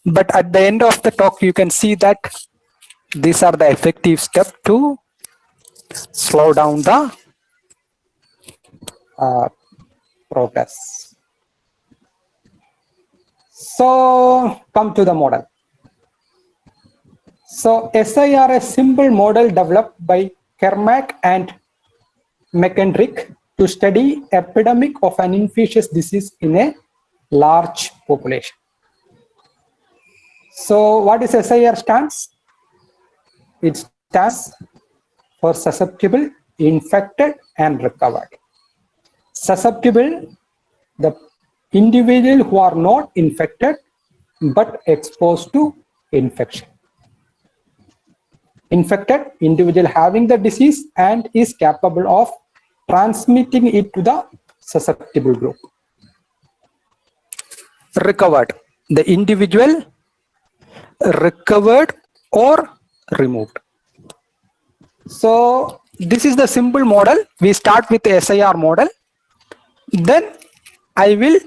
But at the end of the talk, you can see that these are the effective steps to slow down the progress. So come to the model. So SIR, a simple model developed by Kermack and McKendrick to study epidemic of an infectious disease in a large population. So what is SIR stands? It stands for susceptible, infected, and recovered. Susceptible, the individual who are not infected but exposed to infection. Infected, individual having the disease and is capable of transmitting it to the susceptible group. Recovered, the individual recovered or removed. So this is the simple model. We start with the SIR model. Then I will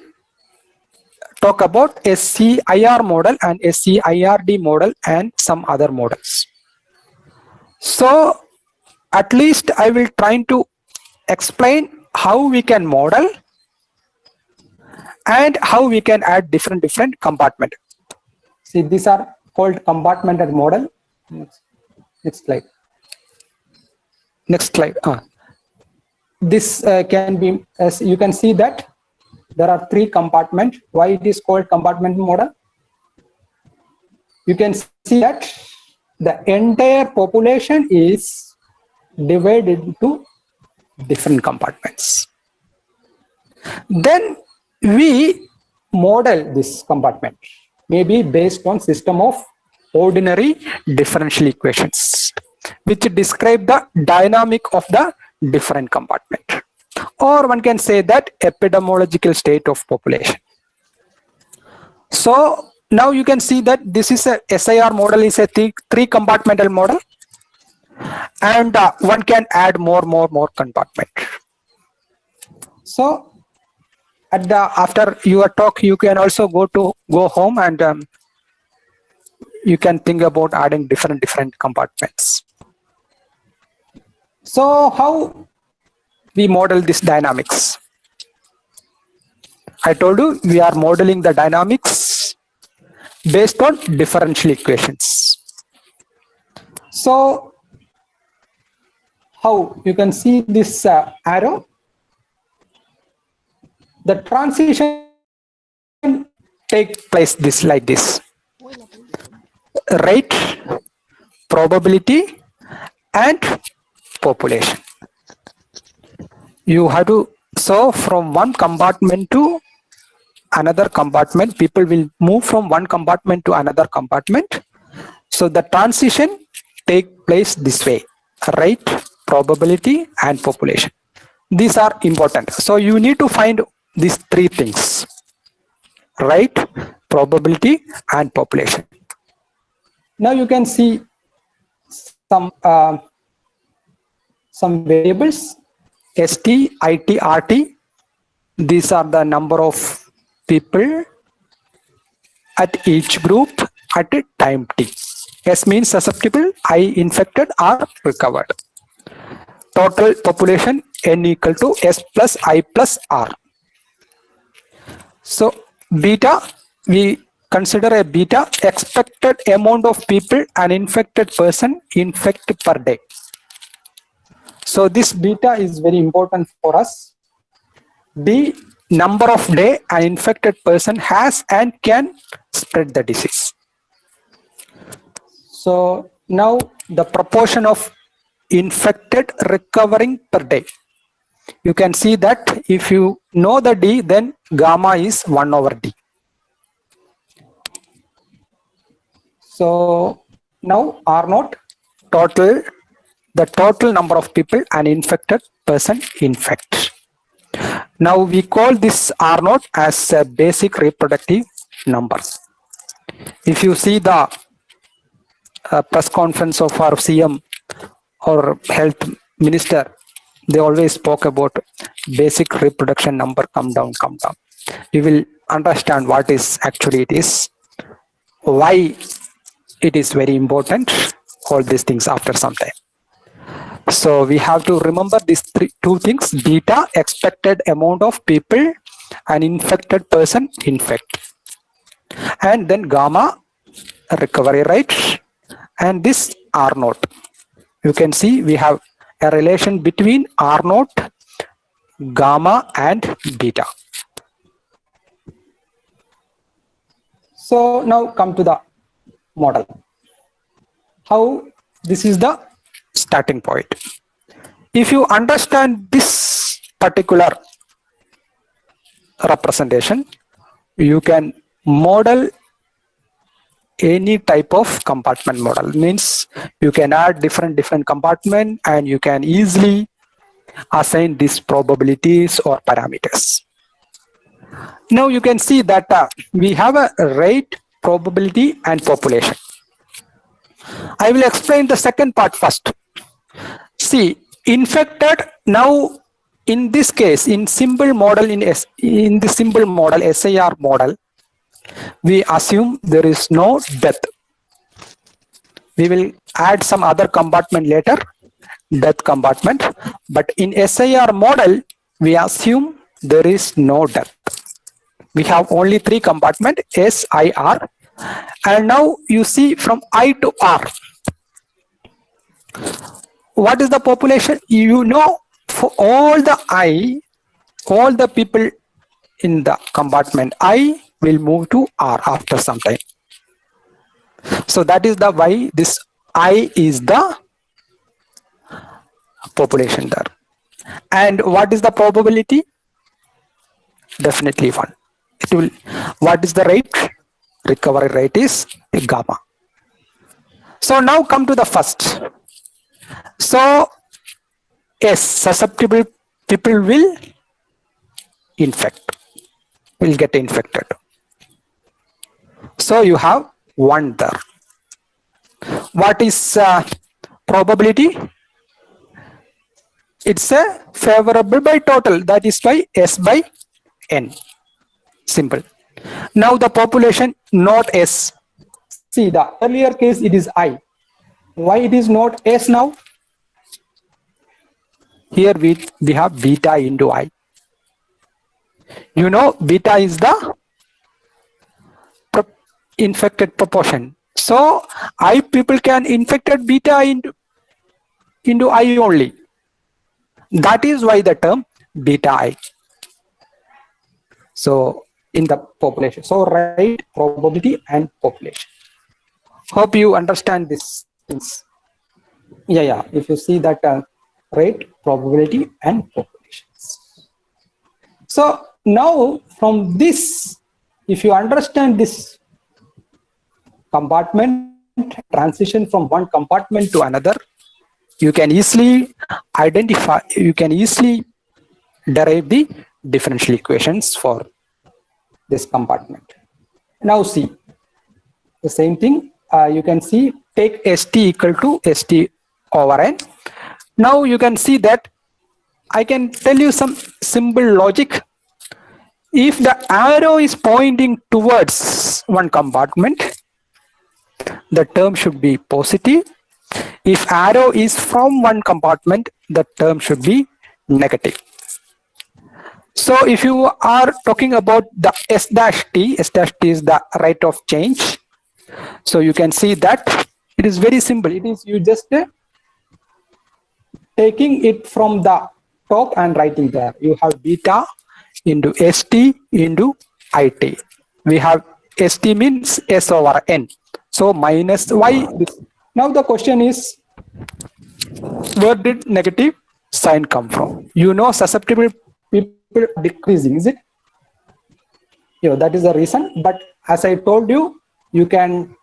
talk about SCIR model and SCIRD model and some other models. So at least I will try to explain how we can model and how we can add different compartments. See, these are called compartmented model. Next slide. Next slide. This can be, as you can see that there are 3 compartments. Why it is called compartment model? You can see that the entire population is divided into different compartments. Then we model this compartment, maybe based on system of ordinary differential equations, which describe the dynamic of the different compartment. Or one can say that epidemiological state of population. So now you can see that this is a SIR model, is a 3 compartmental model, and one can add more compartment. So at the after your talk, you can also go home and you can think about adding different compartments. So how we model this dynamics? I told you we are modeling the dynamics based on differential equations. So how you can see this arrow? the transition take place like this. Rate, probability, and population. You have to, so from one compartment to another compartment, people will move from one compartment to another compartment. So the transition take place this way: rate, probability, and population. These are important. So you need to find these three things: rate, probability, and population. Now you can see some variables: ST, IT, RT. These are the number of people at each group at a time t. S means susceptible, I infected or recovered. Total population N equal to S plus I plus R. So beta, we consider a beta, expected amount of people an infected person infect per day. So this beta is very important for us. B, number of day an infected person has and can spread the disease. So now the proportion of infected recovering per day. You can see that if you know the D, then gamma is 1 over D. So now R naught, total, the total number of people an infected person infect. Now we call this R naught as a basic reproductive number. If you see the press conference of our CM or health minister, they always spoke about basic reproduction number, come down, come down. You will understand what is actually it is, why it is very important, all these things after some time. So we have to remember these two things: beta, expected amount of people an infected person infect, and then gamma, recovery rate, and this R naught. You can see we have a relation between R naught, gamma, and beta. So now come to the model. How this is the starting point. If you understand this particular representation, you can model any type of compartment model. Means you can add different compartment and you can easily assign these probabilities or parameters. Now you can see that we have a rate, probability, and population. I will explain the second part first. See, infected, now in this case, in simple model, in the simple model, SIR model, we assume there is no death. We will add some other compartment later, death compartment, but in SIR model, we assume there is no death. We have only three compartments, S, I, R. And now you see from I to R. What is the population? You know, for all the I, all the people in the compartment I will move to R after some time. So that is the why this I is the population there. And what is the probability? Definitely 1. It will. What is the rate? Recovery rate is gamma. So now come to the first. So yes, susceptible people will get infected. So you have 1 there. What is probability? It's a favorable by total, that is why S by N. Simple. Now the population, not S. See, the earlier case it is I. Why it is not S now? Here we have beta into I. You know, beta is the infected proportion. So I people can infected beta into I only. That is why the term beta I. So in the population. So rate, probability, and population. Hope you understand these things. Yeah. If you see that rate, probability, and populations. So now from this, if you understand this compartment, transition from one compartment to another, you can easily identify, you can easily derive the differential equations for this compartment. Now see, the same thing, you can see, take ST equal to ST over N. Now you can see that I can tell you some simple logic. If the arrow is pointing towards one compartment, the term should be positive. If arrow is from one compartment, the term should be negative. So if you are talking about the S dash T is the rate of change. So you can see that it is very simple. It is you just taking it from the top and writing there. You have beta into ST into IT. We have ST means S over N. So minus Y. Now the question is, where did negative sign come from? You know, susceptible people decreasing, is it? Yeah, that is the reason. But as I told you, you can,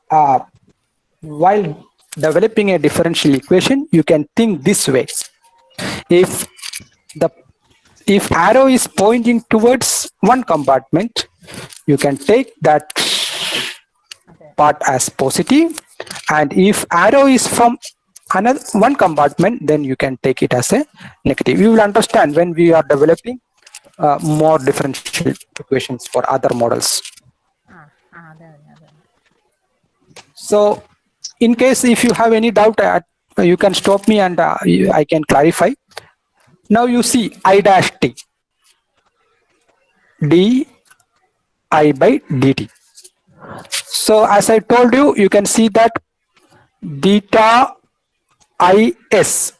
while developing a differential equation, you can think this way. If arrow is pointing towards one compartment, you can take that part as positive, and if arrow is from another one compartment, then you can take it as a negative. You will understand when we are developing more differential equations for other models. So in case if you have any doubt, you can stop me and I can clarify. Now you see I dash T, d I by dt. So as I told you, you can see that beta is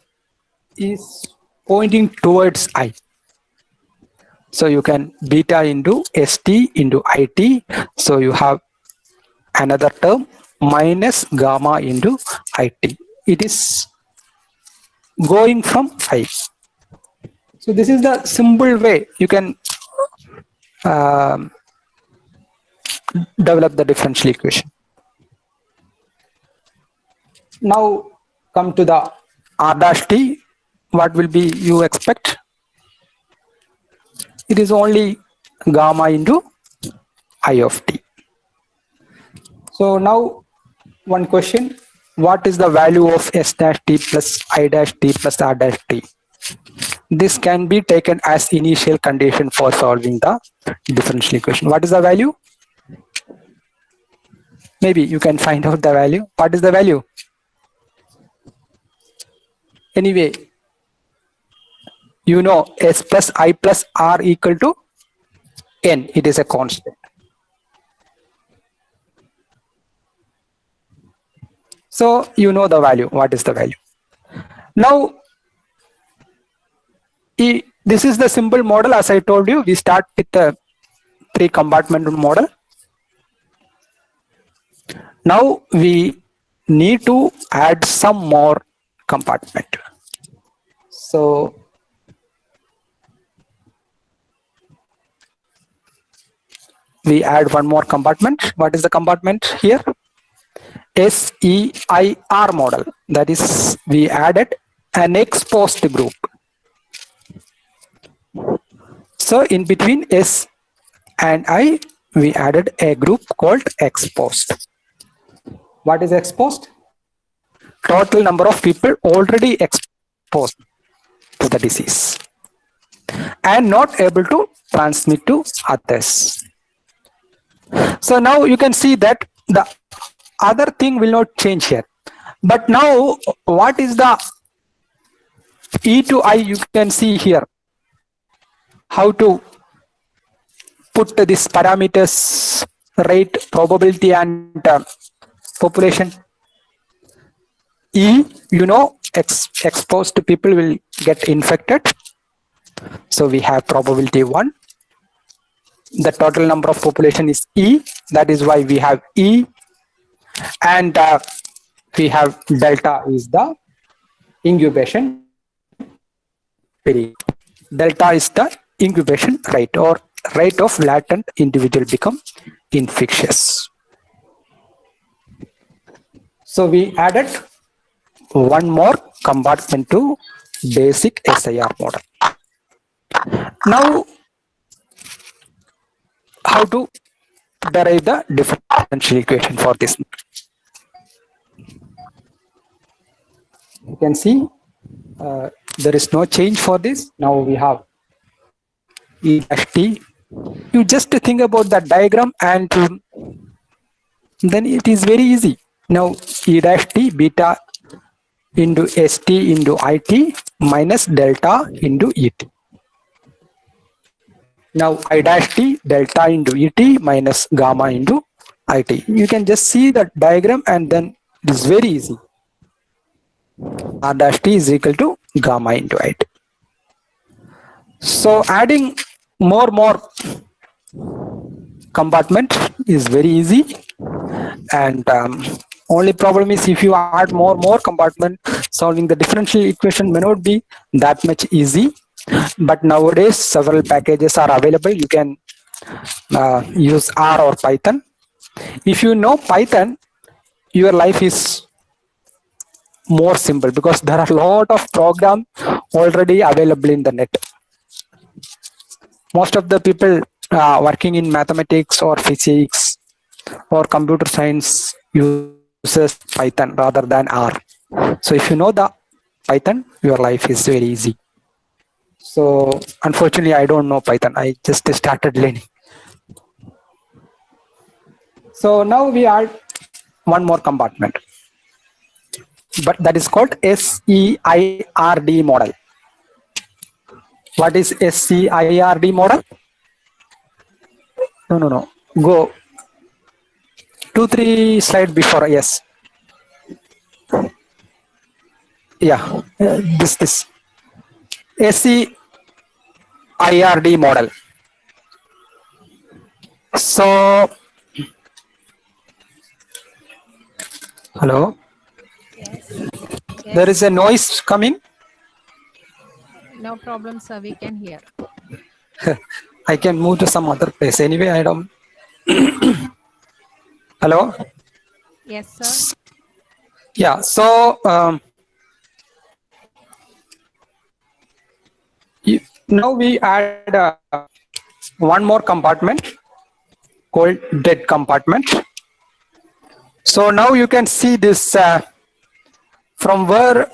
pointing towards I. So you can beta into ST into IT. So you have another term minus gamma into IT. It is going from I. So this is the simple way you can develop the differential equation. Now come to the R dash T. What will be you expect? It is only gamma into I of T. So now one question, what is the value of S dash T plus I dash T plus R dash T? This can be taken as initial condition for solving the differential equation. What is the value? Maybe you can find out the value. What is the value? Anyway, you know S plus I plus R equal to N. It is a constant. So you know the value. What is the value? Now, this is the simple model. As I told you, we start with the 3-compartment model. Now we need to add some more compartment. So we add one more compartment. What is the compartment here? SEIR model. That is, we added an exposed group. So in between S and I, we added a group called exposed. What is exposed? Total number of people already exposed to the disease and not able to transmit to others. So now you can see that the other thing will not change here. But now what is the E to I? You can see here how to put this parameters, rate, probability, and population. E, you know, exposed people will get infected. So we have probability 1. the total number of population is E. That is why we have E, and we have delta is the incubation period. Delta is the incubation rate or rate of latent individual become infectious. So we added one more compartment to basic SIR model. Now, how to derive the differential equation for this? You can see there is no change for this. Now we have E dash T. You just think about that diagram and then it is very easy. Now E dash T beta into ST into IT minus delta into ET. Now I dash T delta into ET minus gamma into IT. You can just see the diagram and then it is very easy. R dash T is equal to gamma into IT. So adding more compartment is very easy, and only problem is if you add more compartment, solving the differential equation may not be that much easy. But nowadays several packages are available. You can use R or Python. If you know Python, your life is more simple because there are a lot of programs already available in the net. Most of the people working in mathematics or physics or computer science uses Python rather than R. So if you know the Python, your life is very easy. So unfortunately, I don't know Python. I just started learning. So now we add one more compartment, but that is called SEIRD model. What is SEIRD model? No. Go 2-3 slides before. Yes. Yeah. This SEIRD model. So, hello. Yes. There is a noise coming. No problem, sir. We can hear. I can move to some other place. Anyway, I don't. Hello. Yes, sir. Yeah. So now we add one more compartment called dead compartment. So now you can see this from where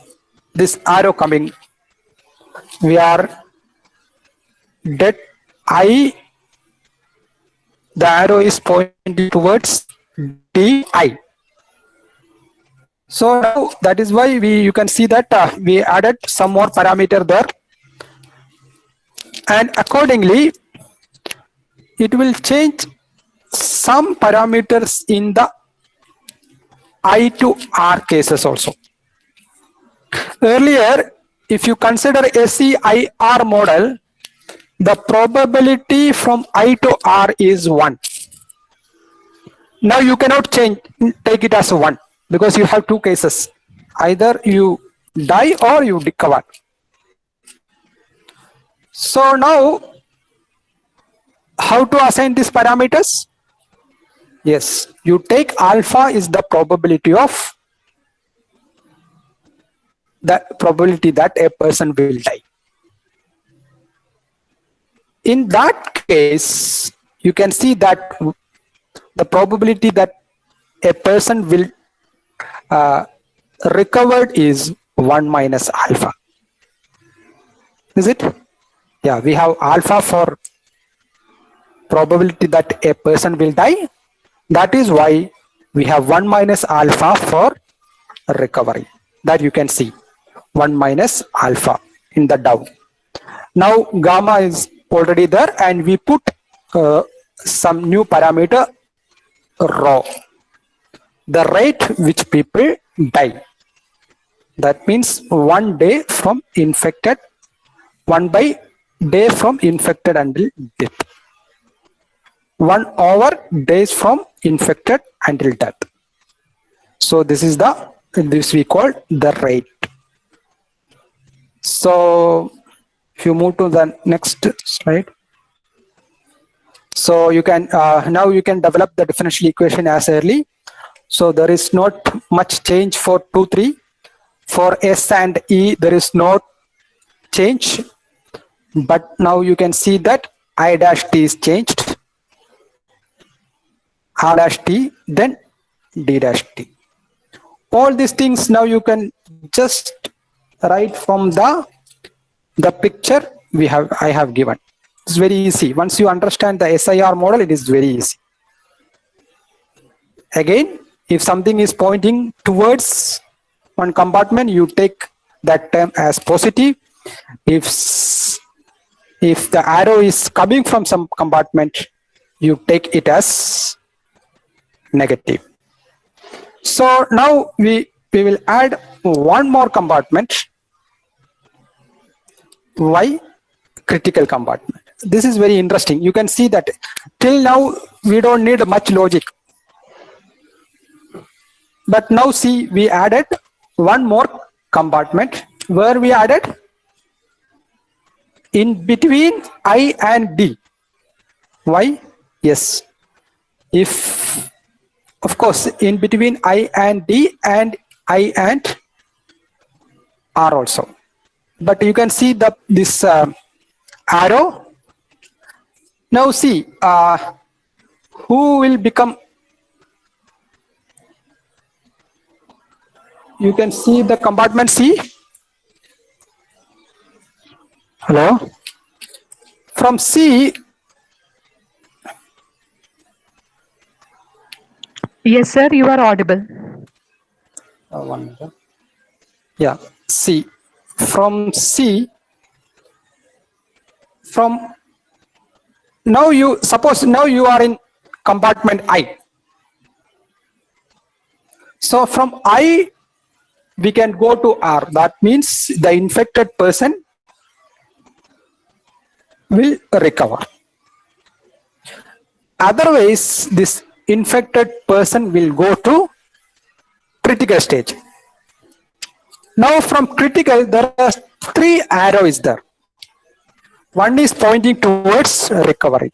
this arrow coming. We are dead I. The arrow is pointing towards DI. So now that is why you can see that we added some more parameter there, and accordingly it will change some parameters in the I to R cases also. Earlier, if you consider SEIR model, the probability from I to R is 1. Now you cannot take it as 1 because you have two cases. Either you die or you recover. So now, how to assign these parameters? Yes, you take alpha is the probability of that a person will die. In that case, you can see that the probability that a person will recovered is 1 minus alpha. Is it? Yeah, we have alpha for probability that a person will die. That is why we have 1 minus alpha for recovery. That you can see 1 minus alpha in the down. Now gamma is already there, and we put some new parameter rho, the rate which people die. That means 1 day from infected, 1 by day from infected until death. 1 over days from infected until death. So this we call the rate. So if you move to the next slide. So you can now you can develop the differential equation as early. So there is not much change for 2, 3. For S and E, there is no change. But now you can see that I dash T is changed. R dash T, then D dash T. All these things now you can just write from the picture I have given. It's very easy. Once you understand the SIR model, it is very easy. Again, if something is pointing towards one compartment, you take that term as positive. If the arrow is coming from some compartment, you take it as negative. So now we will add one more compartment. Why? Critical compartment. This is very interesting. You can see that till now we don't need much logic. But now see, we added one more compartment. Where we added? In between I and D. Why? Yes. If, of course, in between I and D and I and R also. But you can see this arrow. Now see, who will become? You can see the compartment C. Hello? From C. Yes, sir, you are audible. One minute. Yeah, C. From C. From now you suppose now you are in compartment I. So from I we can go to R. That means the infected person will recover. Otherwise, this infected person will go to critical stage. Now from critical, there are 3 arrows there. One is pointing towards recovery.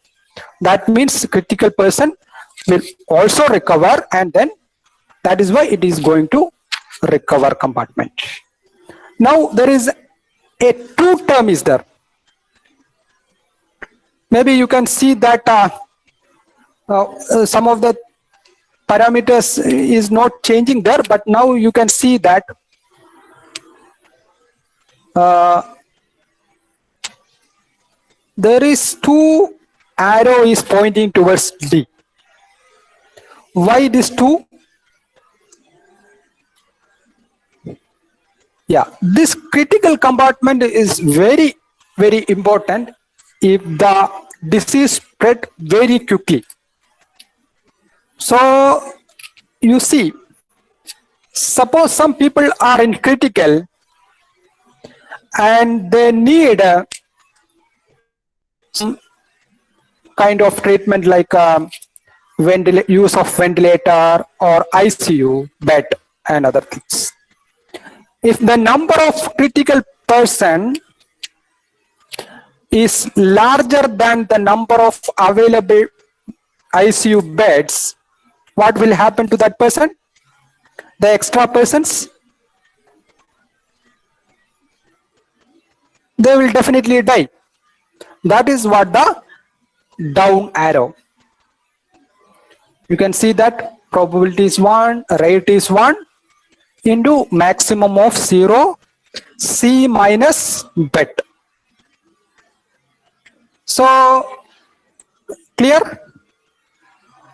That means critical person will also recover, and then that is why it is going to recover compartment. Now there is a 2 term is there. Maybe you can see that some of the parameters is not changing there, but now you can see that there is 2 arrow is pointing towards D. Why this 2? Yeah, this critical compartment is very, very important if the disease spread very quickly. So you see, suppose some people are in critical and they need some kind of treatment like use of ventilator or ICU bed and other things. If the number of critical person is larger than the number of available ICU beds, what will happen to that person? The extra persons? They will definitely die. That is what the down arrow. You can see that probability is 1, rate is 1 into maximum of 0, C minus bed. So clear?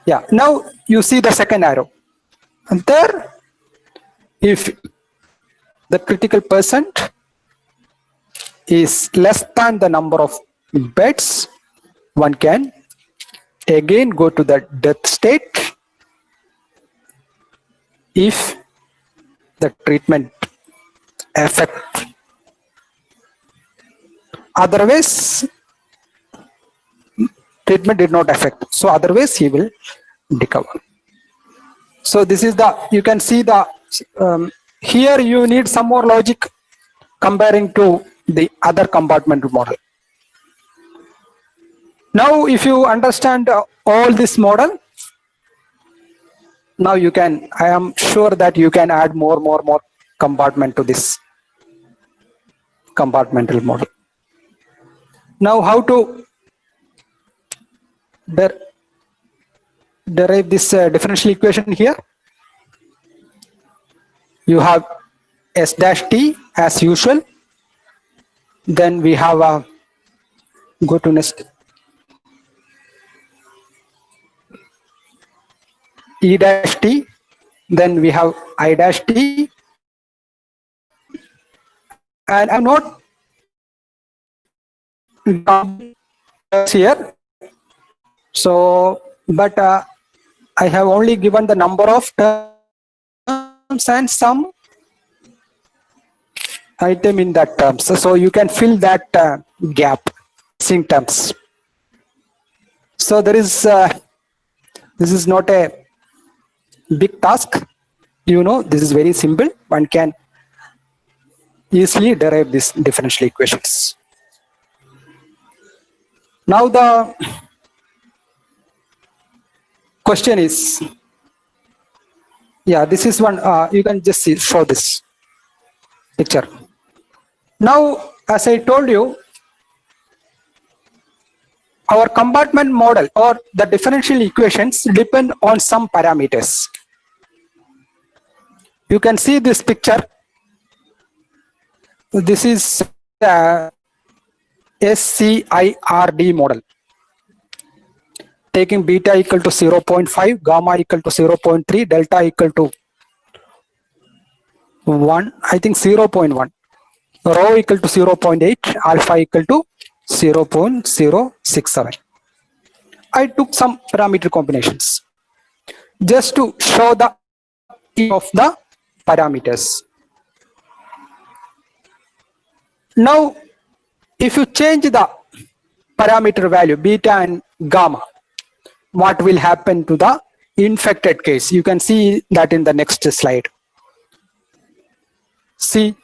Yeah, now you see the second arrow. And there, if the critical percent is less than the number of beds, one can again go to the death state if the treatment effect. Otherwise, treatment did not affect. So otherwise he will recover. So this is the, you can see the, here you need some more logic comparing to the other compartmental model. Now if you understand all this model, now you can, I am sure that you can add more compartment to this compartmental model. Now how to derive this differential equation here? You have S dash t as usual. Then we have go to next. E dash t. Then we have I dash t. And I'm not here. So, but I have only given the number of terms and some item in that terms. So you can fill that gap in terms. So there is, this is not a big task. You know, this is very simple. One can easily derive these differential equations. Now the question is, yeah, this is one, you can just see, show this picture. Now, as I told you, our compartment model or the differential equations depend on some parameters. You can see this picture. This is SCIRD model. Taking beta equal to 0.5, gamma equal to 0.3, delta equal to 1, I think 0.1, rho equal to 0.8, alpha equal to 0.067. I took some parameter combinations just to show the of the parameters. Now, if you change the parameter value beta and gamma, what will happen to the infected case? You can see that in the next slide. See,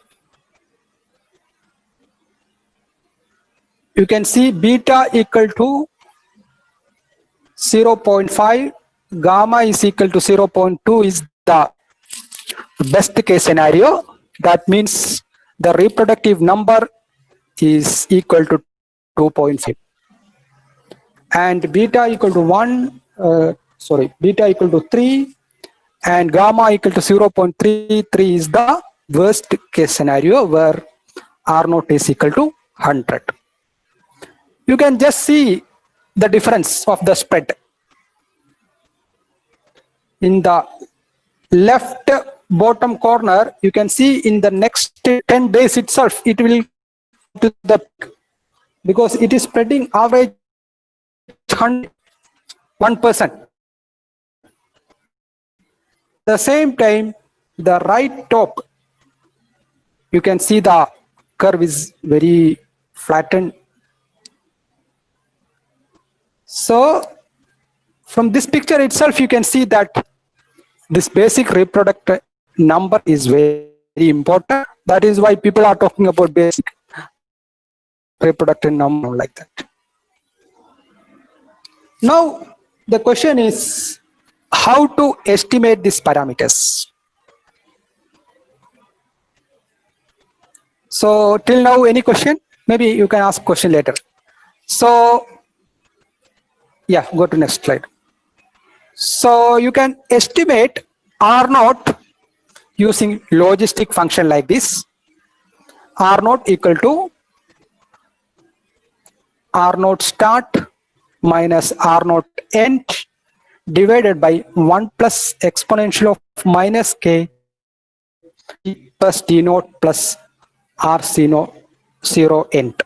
you can see beta equal to 0.5, gamma is equal to 0.2 is the best case scenario. That means the reproductive number is equal to 2.5. And beta equal to 1, beta equal to 3 and gamma equal to 0.33 is the worst case scenario where R naught is equal to 100. You can just see the difference of the spread. In the left bottom corner, you can see in the next 10 days itself, it will to the peak because it is spreading average 1%. The same time, the right top, you can see the curve is very flattened. So from this picture itself, you can see that this basic reproductive number is very important. That is why people are talking about basic reproductive number like that. Now the question is how to estimate these parameters. So till now, any question? Maybe you can ask question later. So yeah, go to next slide. So you can estimate R naught using logistic function like this. R naught equal to R naught start minus R naught end divided by 1 plus exponential of minus k plus T naught plus R0 end,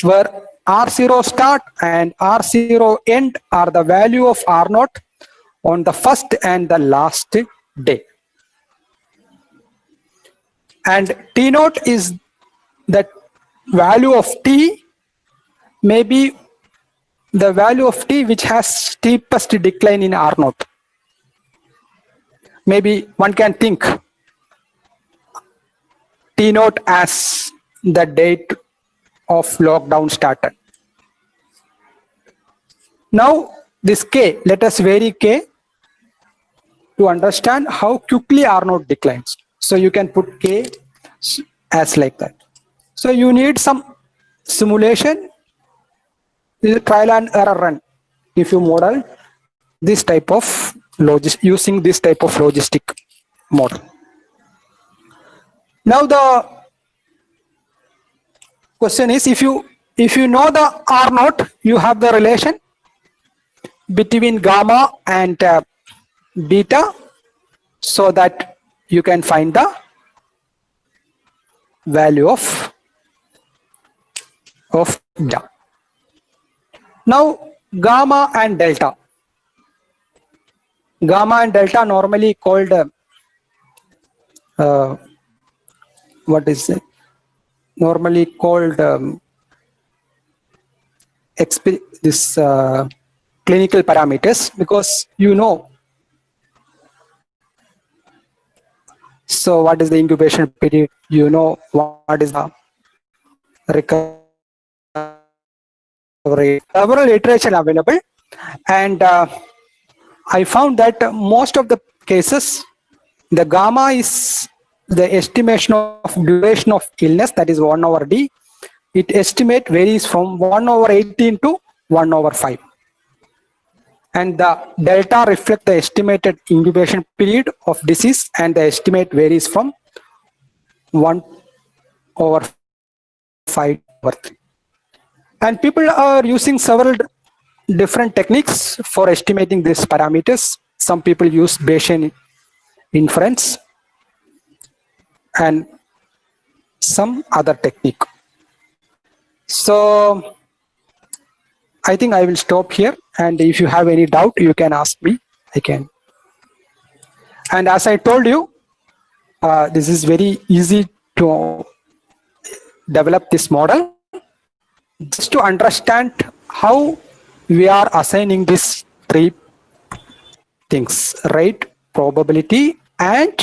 where R0 start and R0 end are the value of R naught on the first and the last day. And T naught is the value of T, maybe the value of t which has steepest decline in R naught. Maybe one can think T naught as the date of lockdown started. Now this K, let us vary K to understand how quickly R naught declines. So you can put K as like that. So you need some simulation, trial and error run if you model this type of using this type of logistic model. Now the question is, if you know the R naught, you have the relation between gamma and beta, so that you can find the value of beta. Now gamma and delta. Gamma and delta normally called what is it? Normally called this clinical parameters, because you know. So what is the incubation period? You know what is the recovery. Several iteration available, and I found that most of the cases, the gamma is the estimation of duration of illness, that is 1 over d. It estimate varies from 1 over 18 to 1 over 5. And the delta reflect the estimated incubation period of disease, and the estimate varies from 1 over 5 over 3. And people are using several different techniques for estimating these parameters. Some people use Bayesian inference and some other technique. So I think I will stop here, and if you have any doubt, you can ask me. I can. And as I told you, this is very easy to develop this model, just to understand how we are assigning these three things: rate, probability, and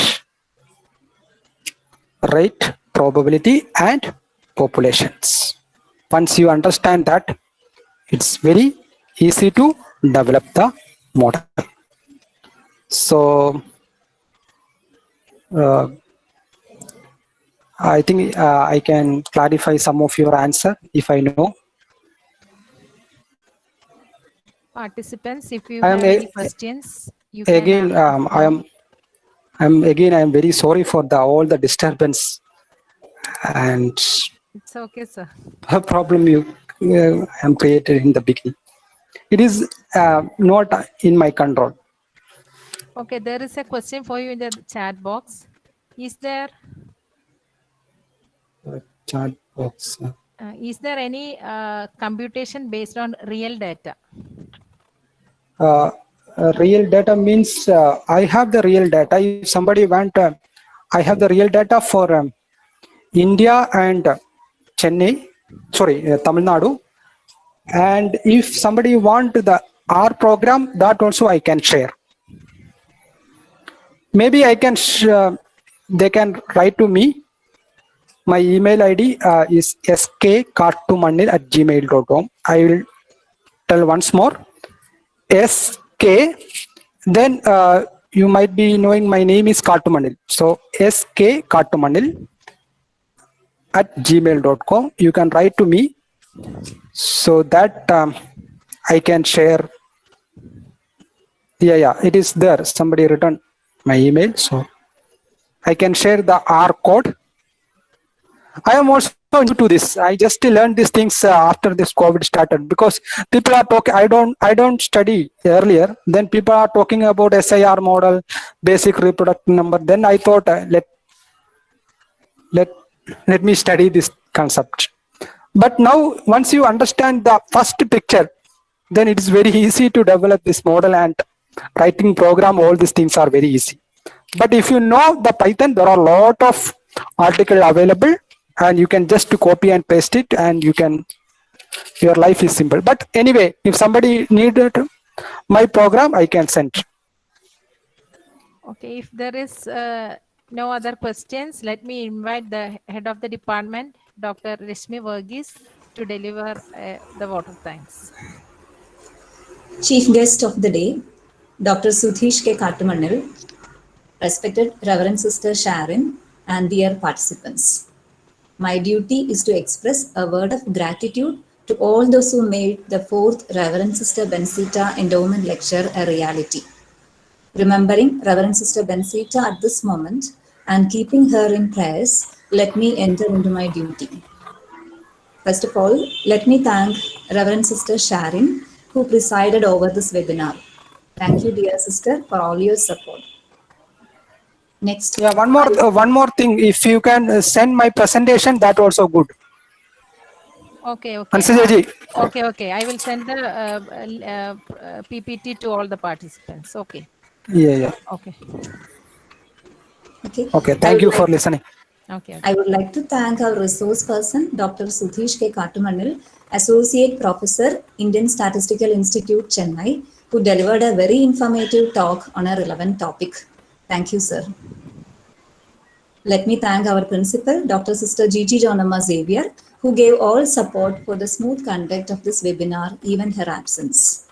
populations. Once you understand that, it's very easy to develop the model. So I think I can clarify some of your answer if I know. Participants, if you have any questions, you again, can I am very sorry for all the disturbance, and it's okay, sir. a problem you am created in the beginning. It is not in my control. Okay, there is a question for you in the chat box. Is there Chat box. is there any computation based on real data? Real data means I have the real data. If somebody want, I have the real data for India and Chennai, sorry, Tamil Nadu. And if somebody want the R program, that also I can share. Maybe I can, they can write to me. My email ID is skkartumannil@gmail.com. I will tell once more. SK, then you might be knowing my name is Kartumannil. So skkartumannil@gmail.com. You can write to me so that I can share. Yeah, it is there. Somebody written my email, so I can share the R code. I am also new to this. I just learned these things after this COVID started, because people are talking. I don't study earlier. Then people are talking about SIR model, basic reproductive number. Then I thought let me study this concept. But now once you understand the first picture, then it is very easy to develop this model, and writing program. All these things are very easy. But if you know the Python, there are a lot of articles available, and you can just copy and paste it, and you can your life is simple. But anyway, if somebody needed my program, I can send. Okay, if there is no other questions, let me invite the head of the department, Dr. Rashmi Verghese, to deliver the vote of thanks. Chief guest of the day, Dr. Sudhish K. Kattumanil, respected Reverend Sister Sharon, and dear participants. My duty is to express a word of gratitude to all those who made the 4th Reverend Sister Bensita Endowment Lecture a reality. Remembering Reverend Sister Bensita at this moment and keeping her in prayers, let me enter into my duty. First of all, let me thank Reverend Sister Sharon, who presided over this webinar. Thank you, dear sister, for all your support. Next. Yeah, one more thing. If you can send my presentation, that also good. Okay, okay. Ansujaji. Okay. I will send the PPT to all the participants. Okay. Yeah. Okay. Okay. Thank you for listening. Okay. I would like to thank our resource person, Dr. Sudhish K. Kattumanil, Associate Professor, Indian Statistical Institute, Chennai, who delivered a very informative talk on a relevant topic. Thank you, sir. Let me thank our principal, Dr. Sister Gigi Jonamma Xavier, who gave all support for the smooth conduct of this webinar, even her absence.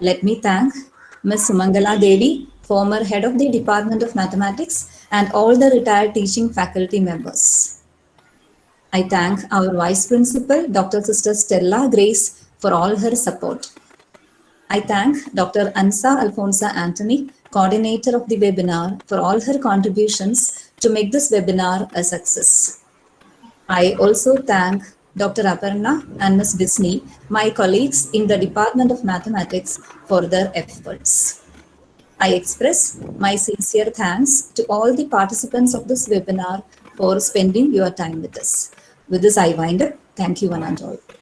Let me thank Ms. Sumangala Devi, former head of the Department of Mathematics, and all the retired teaching faculty members. I thank our Vice Principal, Dr. Sister Stella Grace, for all her support. I thank Dr. Ansa Alfonsa Anthony, coordinator of the webinar, for all her contributions to make this webinar a success. I also thank Dr. Aparna and Ms. Disney, my colleagues in the Department of Mathematics, for their efforts. I express my sincere thanks to all the participants of this webinar for spending your time with us. With this, I wind up. Thank you, one and all.